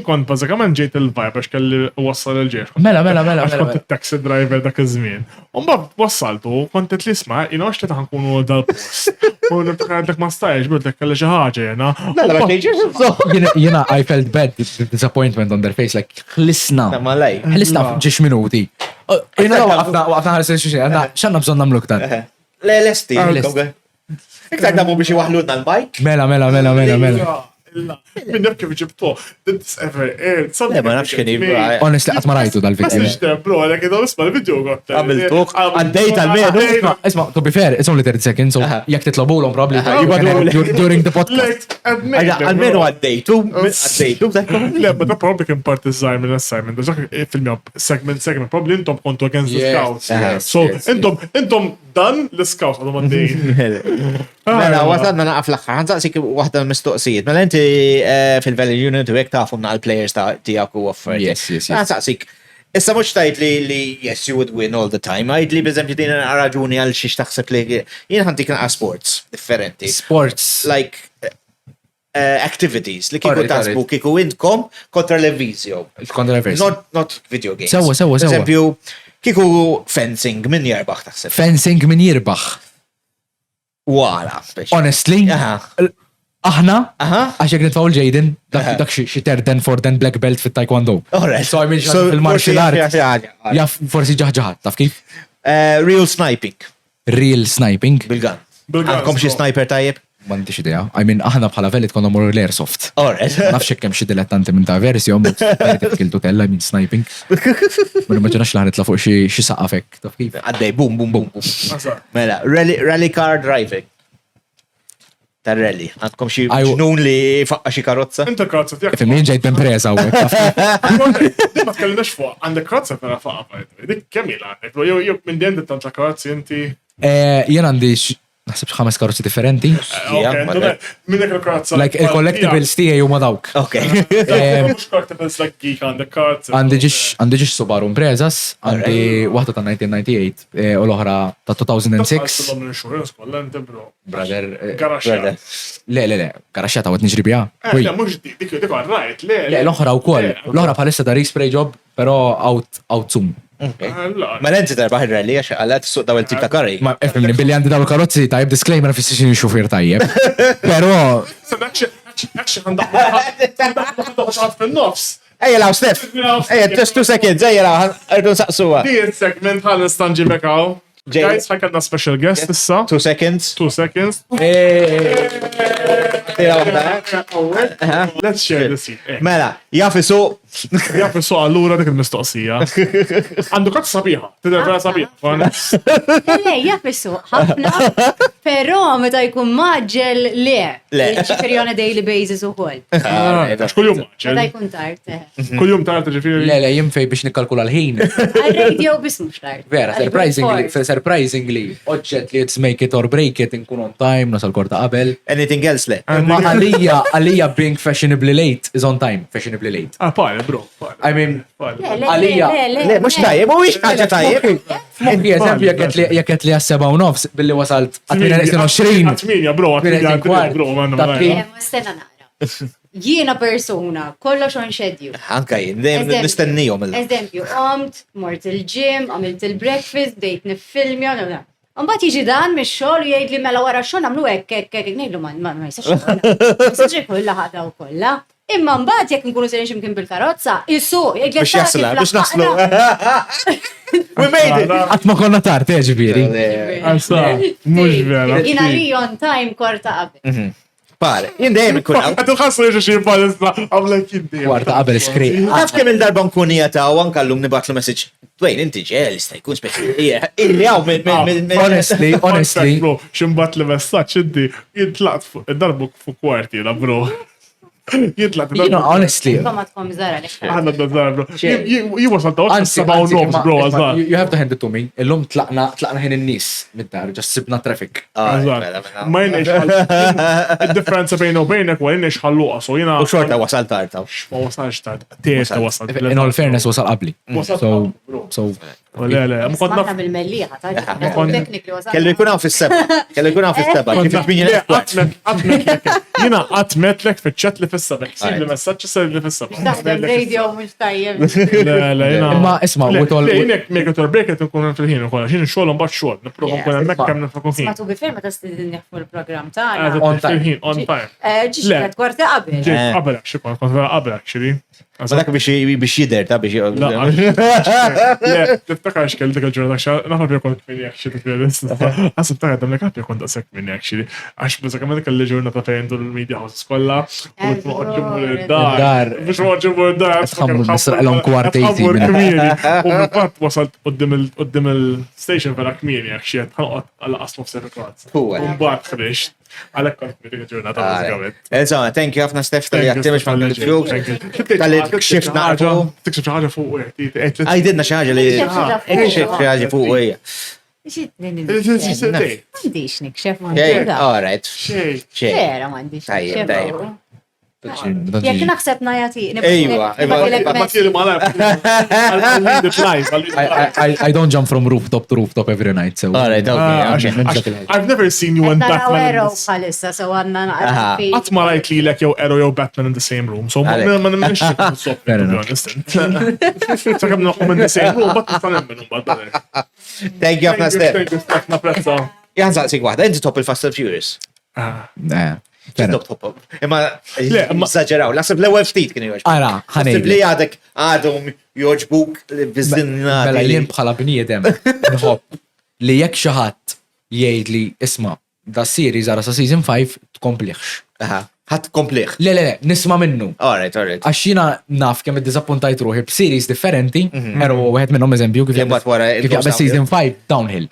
kont bażikament ġejt il-vibe għax kelli wassal il-ġiex. Mela. Għax kont it-taxi driver dak iż-żmien. U mbagħad wassaltu kont qed lisma' jiena għax qed nkunu dal-post. U niftakar ma stajx bidlek kelli xi ħaġa jiena. Jiena I felt bad the disappointment on their face like ħlisna. Ħlisna ġiex minuti. Jiena waqfna ħares x'għandna bżonn nagħmlu ktar. Le, lesti. Iktar damu biex jwaħludna l-bajk? Mela. Minn nefk kif ġibtu. Did this ever air? Ma nafx kien Honestly, qatt ma rajtu dal-video. Bro, għalek id isma' l-video għott. Għamiltuk, għaddejt għal-menu. Isma, to be fair, it's only 30 seconds, so jek titlobulhom probably during the podcast. Għal-menu għaddejtu. Le, but da probably kien part design minn assignment. Dak film segment, probably intom kontu against the scouts. So, intom dan l-scouts għadhom għaddejn. Mela, wasadna naqaf l-axħar, ħanżaqsik waħda mistoqsijiet. Mela inti fil-Valley Unit u għek tafum naqal-players tiegħek u offer. Yes. Ħanżaqsik, issa mux tajt li yes, you would win all the time. Għajd li b'eżempju din raġuni għal xiex taħseb li jien ħantik naqa sports differenti. Sports. Like activities li kiku tasbu kiku intkom kontra l-vizio. Not video games. Sewa. Eżempju, kiku fencing min jirbaħ taħseb. Fencing min jirbaħ. Wara. Honestly, aħna, għax jek nitfaw l-ġejden, dak xie terden for den black belt fit-taekwondo. So I mean, fil-martial art, jaff forsi ġaħġaħat, taf kif? Real sniping. Real sniping? Bil-gun. Għandkom xie sniper tajjeb? M'għandix idea. I mean, aħna bħala velit konna morru l-airsoft. Alright. Nafx kemm xi dilettanti minn ta' versjon, but kiltu tella, I mean sniping. Ma nimmaġinax li ħanitla fuq xi saqafek, taf kif? Għaddej, boom. Mela, rally car driving. Tar-rally. Għandkom xi ġnun li faqqa xi karozza? Inta karozza tiegħek. Fim jien ġejt b'impresa hawnhekk. Ma tkellimnax fuq, għandek karozza vera faqqa. Dik kemm il għandek? Jew minn din tant karozzi inti. Jien għandi naħseb 5 karozzi differenti. Minnek il-karozza. Like il-collectibles tiegħi huma dawk. Okay. Mhux collectibles like geek għandek karozza. Għandi ġiex Subaru Imprezas, għandi waħda ta' 1998 u l-oħra ta' 2006. Brother. Garaxxa. Le, garaxxata għat niġri biha. Mhux dik għarrajt, le. Le, l-oħra wkoll. L-oħra bħalissa da respray job, però out zoom. Ma l-enti tarbaħ il-rally għax għallat suq daw il-tip ta' karri. Ma efemni billi għandi daw il-karozzi tajib disclaimer fissi xini xufir tajjeb. Pero. Ejja law, Steph. Ejja, just 2 seconds. Ejja law, għardu saqsuwa. Di segment għal istanġi bekaw. Guys, ħakadna special guest issa. 2 seconds. 2 seconds. Let's share this. Mela, jaffisu. Jaffisu għallura dik il-mistoqsija. Għandu kat sabiħa. Tidher vera sabiħa. Le, jaffisu, ħafna. Pero meta jkun maġġel le. Ġifiri on a daily basis u koll. Kull-jum maġġel. Meta jkun tard. Kull-jum tard ġifiri. Le, jimfej biex nikkalkula l-ħin. Għal-radio bis mux tard. Vera, surprisingly, oġġet li it's make it or break it inkun on time, nasal korta qabel. Anything else le? Ma għalija being fashionably late is on time, fashionably late. Pare, bro. I mean, għalija. Le, mux tajjeb, u ix ħagġa tajjeb. Mokki, eżempju, jekket li għas-7 u nofs, billi wasalt għat-20. Għatminja, bro, Stenna nara. Jiena persona, kollox on schedule. Anka jien, nistennijom. Eżempju, mort il-gym, għamilt il-breakfast, dejt nifilmja, Mbagħad jiġi dan mix-xogħol u jgħid li mela wara x-xogħol nagħmlu hekk ngħidlu ma jistax ikollha. Kollha ħadha wkollha. Imma mbagħad jekk nkunu sejrin x'imkien bil-karozza, issuq jgħid biex jasla, biex naslu. We made it. Qatt ma konna tard, ġifieri. Mhux vera. Jiena li on time korta qabel. Pare, jien dejjem ikun hawn. Għadu ħassu jiex xi palestra għamlek inti. Warta qabel iskriq. Naf kemm il-darba nkun jataw anke llum nibatlu message. Dwejn, inti ġel, sta jkun speċjali. Illi hawn Honestly. Ximbat li messaġġ inti jintlaqt id-darbuk fuq kwarti, bro. Honestly. Ma tkom żara li Għanna d-dazzar, bro. Jiwasal ta' 7 nofs, bro, għazar. You have to hand it to me. Illum tlaqna ħin in-nies mid-dar, just sibna traffic. Ma jennex il-differenza bejn u bejnek u jennex ħalluqa, so jena. U xorta wasal tard. Ma wasalx tard. Tieta wasal. In all fairness wasal qabli. So. Le, ma kont naf. Smaħna bil-melliħa, teknik li wasal. Kellu jkun hawn fis-seba. Kellu jkun hawn fis-seba. Kif it-8 Jina għatmetlek fil-ċat li fissa, ksib li messaċ s li fissa. Taħdem radio mux tajjeb. Le, jina. Imma isma' witol. Jinek make-up break qed nkun fil-ħin ukoll, xin xogħol mbagħad xogħol, nipprova nkun hemmhekk kemm nifhom ħin. Ma tu bifir ma tastidin fuq il-programm tagħna. On time. On time. Ġiġ kwarta qabel. Ġejt qabelek xi kont qabelek xiri. Ma dak biex jidher ta' biex Le, tiftakar xkel dik il-ġurnata naħna bjekk kont minni xi tifirist. Għasib ta' għadam li kont daqshekk minni xiri. Għax biżakament dik il-ġurnata fejn dul il-media house skolla u noqgħod id-dar. Biex noqgħod id-dar. Tħammur nisraqlhom kwartejti. U fatt wasalt qudiem il-station vera kmieni jekk xi ħanqod għal qasmu f'servikat. Mbagħad ħriġt. Għalek kont minni ġurnata biżakament. Insomma, thank you ħafna Steph tal-li għattimx ma' l-flus. Tal-li kxif naħġu. Tiksib xi ħaġa fuq Għajdidna xaħġa li kxif xaħġa fuq għija. Mandiċ nikxef. All right. Vera mandiċ. Tajjeb, tajjeb. Jek naħseb najati. Ejwa, I don't jump from rooftop to rooftop every night, so. All right, okay. I've never seen you and Batman. Arrow bħalissa, so għanna naqra. Għatma rajt li l-ek jew Arrow jew Batman in the same room, so ma nimmenx Fair enough. So kem naħum in the same room, bat nistanem minnum bad. Thank you ħafna Steph. Napprezza. Jansaqsik waħda, inti top il-Fast and Furious. Top. Imma eżagġeraw, lasib l-ewwel ftit kien jgħoġ. Ara, ħanej. Li għadek għadhom jogħġbuk biżinna. Mela jien bħala bniedem nħobb li jekk xi ħadd jgħid li isma' da series ara sa season 5 tkompliħx. Ħadd kompliħ. Le, nisma' minnu. All right. Għax jiena naf kemm iddisappuntajt ruħi b'series differenti, eru wieħed minnhom eżempju kif jaqbel season 5 downhill.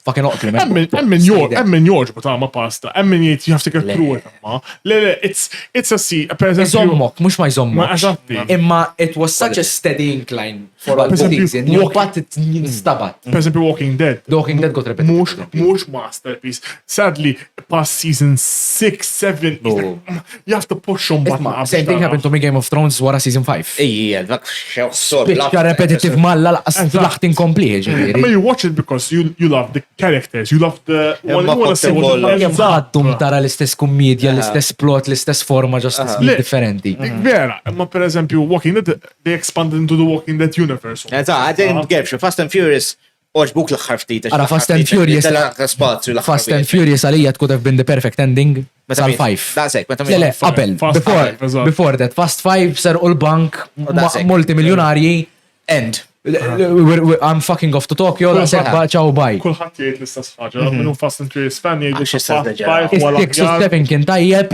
Fucking oqtli. Emmin joġbu ta' ma pasta, emmin jgħid you have to get through it, ma. Le, it's a see, per eżempju. Iżommok, mux ma jżommok. Eżatti. Imma it was such a steady incline for all season. But it jinstabat. Per eżempju Walking Dead. Walking Dead got repeated. Mux masterpiece. Sadly, past season 6, 7, you have to push on button. Same thing happened to me Game of Thrones wara season 5. Ejja, dak xew Bicċa repetitive malla laqas laħt inkompli ġifieri. I mean, you watch it because you love the characters, you love the Għaddum tara l-istess kummedja, l-istess plot, l-istess forma, just differenti. Vera, ma per eżempju Walking Dead, they expanded into the Walking Dead universe. Għadin gebxu, Fast and Furious, oġbuk l-ħar ftit. Ara Fast and Furious. Fast and Furious għalija could have been the perfect ending. Sal-5. Dasek, Le, qabel, before that, Fast 5 ser u l-bank multimiljonarji, end. I'm fucking off to Tokyo, la sekba, ciao, bye. Kulħadd jgħid l-istess ħaġa, minnu Fast and Furious fan jgħid Fast Six u Seven kien tajjeb,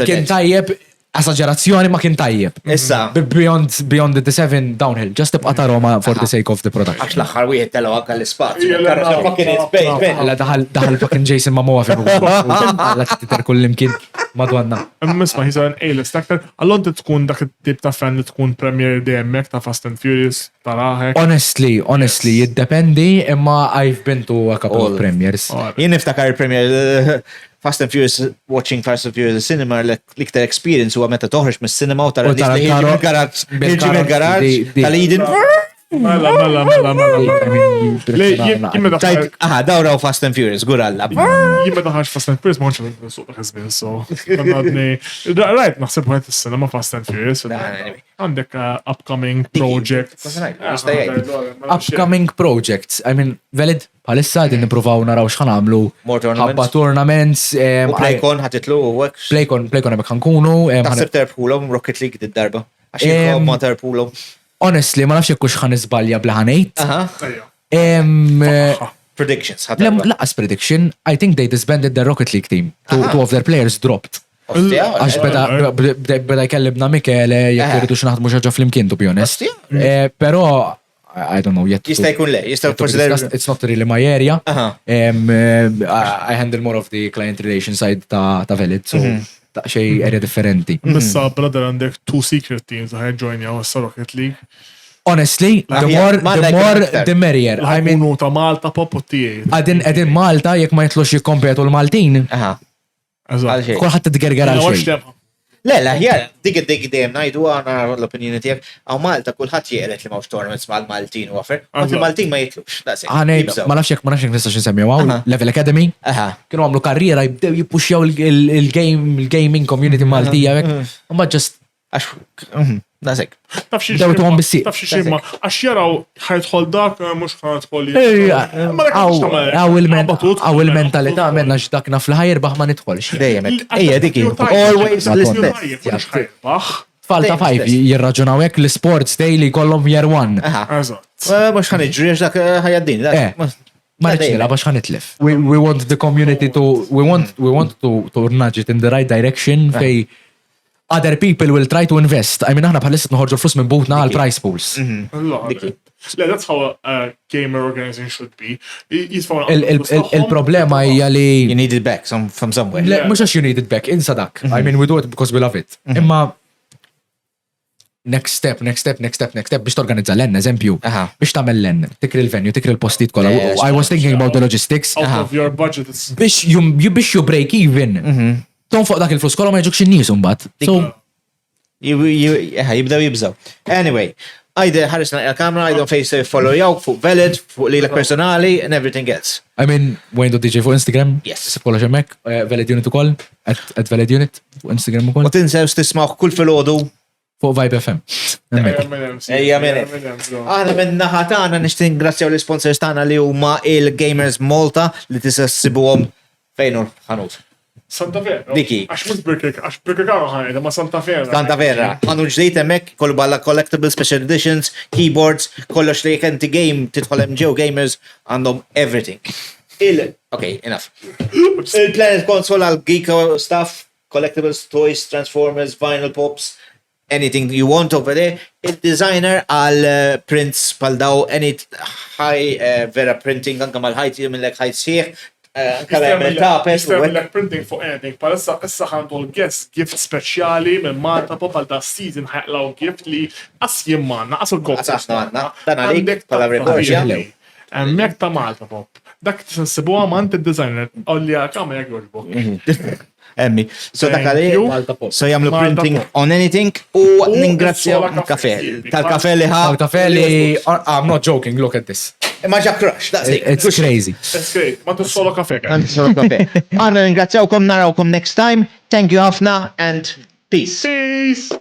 kien tajjeb, esagerazzjoni ma kien tajjeb. Issa. Beyond the 7 downhill, just tibqa ta' Roma for the sake of the production. Għax l-axħar wieħed telaw għakka l-spazju. La daħal fucking Jason Momoa fi la titer kullimkien madwanna. Misma, he's an A-list actor. Allon tkun dak il-tip ta' fan li tkun premier DMX ta' Fast and Furious, taraħek. Honestly, jiddependi, imma I've been to a couple of premiers. Jien niftakar il-premier Fast and Furious, watching Fast and Furious cinema, l-iktar experience huwa meta toħroġ mis-cinema u tara il-garaġġ tal-Eden. Mela. Dawraw Fast and Furious, guralla. Jimma daħħax Fast and Furious, ma għanċa suq ħazbin, so. Right, naħseb għet il-cinema Fast and Furious. Għandek upcoming project. Upcoming projects, I mean, valid, palissa din nipruvaw naraw xħan għamlu. Ħabba tournaments. Playcon ħatitlu u għek. Playcon għabek ħankunu. Taħseb terbħulom, Rocket League d-darba. Għaxin ma terbħulom. Honestly, ma nafx jekkux ħan izbalja blaħanejt. Predictions. Laqas prediction, I think they disbanded the Rocket League team. Two of their players dropped. Għax beda jkellibna Mikele, jekk irridu xnaħdmu xaġa fl-imkien, to be honest. Pero, I don't know yet. Jista' jkun le, jista' it's not really my area. I handle more of the client relation side ta' Velid, so ta' xej area differenti. Bissa, brother, għandek 2 secret teams għaj join jaw sa Rocket League. Honestly, the more, the merrier. I mean, minuta Malta, popo tijie. Għadin Malta, jek ma jitlux jikompetu l-Maltin. Kolħat t-dgerger għal xej. Le, ħjar, dik dejjem ngħidu għana l-opinjoni tiegħek, għaw Malta kulħadd jgħelet li m'hawnx tournaments mal-Maltin u għafer, ma il-Maltin ma jitlux. Għanej, ma nafx jekk nistax nsemmi għaw, Level Academy, kienu għamlu karriera jibdew jippuxjaw il-gaming community Maltija, ma ġast. Dasek. Daw tuħom bissi. Tafxie ximma, għax jaraw ħajtħol dak, mux ħajtħol Għaw il-mentalità menna x'dakna fl-ħajr baħ ma nidħolx. Dejjem, ejja diki. Always l-istess. Falta 5 jirraġunaw hekk l-sports daily kollhom year 1. Mux ħaniġri għax dak ħajaddin. Ma rridx bax ħanitlef. We want the community to we want to nudge it in the right direction fej other people will try to invest. I mean, aħna bħalissa nħorġu flus minn butna għal price pools. That's how a gamer organization should be. Il-problema hija li You need it back from somewhere. Mhux għax you need it back, insa dak. I mean, we do it because we love it. Imma next step biex torganizza l-en, eżempju, biex tagħmel l-en, tikri l-venue, tikri l-postit kollha. I was thinking about the logistics. Out of your budget. Biex you break even. Ton fuq dak il-flus kollha ma jġukx in-nies imbagħad. So jibdew jibżaw. Anyway, għajde ħarisna il-kamera, għajdu face follow jawk fuq Veled, fuq lilek personali, and everything else. I mean, Wayne.dj fuq Instagram. Yes. Sib kollox hemmhekk, Veled Unit ukoll, at Veled Unit fuq Instagram ukoll. Ma tinsewx tismawh kull filgħodu fuq Vibe FM. Ejja minn. Aħna minn naħa tagħna nixtieq ingrazzjaw l-sponsors tagħna li huma il-Gamers Malta li tista' ssibuhom fejn hu ħanut. Santa Vera. Diki. Għax mux Birkik, għax Birkikaw ħajda, ma Santa Vera. Santa Vera. Għannu ġdejt emmek, kollu balla collectible special editions, keyboards, kollox li jekenti game, titħol MGO gamers, għandhom everything. Okay, enough. Il-Planet Console għal geek stuff, collectibles, toys, transformers, vinyl pops, anything you want over there. Il-designer għal prints pal daw, any high vera printing, anka mal-ħajt, mill-lek ħajt sieħ, Jistemlek printing fuq anything, palissa issa ħandu l-guest gift speċjali minn Malta pop għal da season ħajqlaw gift li qas jimmanna, qas il-għob. Dan għalik pala reporġja. Mek ta' Malta pop. Dak t-sensibu għamant il-designer, għolli għakam jgħak joġbok. Emmi, so dak għalik, so jamlu printing on anything u ningrazzjaw Caffe. Tal-Caffe li ħa. Tal-Caffe li, I'm not joking, look at this. Maġa crush, that's it. It's crazy. It's great, ma t-solo kafe. Għanna ningrazzjawkom, narawkom next time. Thank you ħafna and peace. Peace.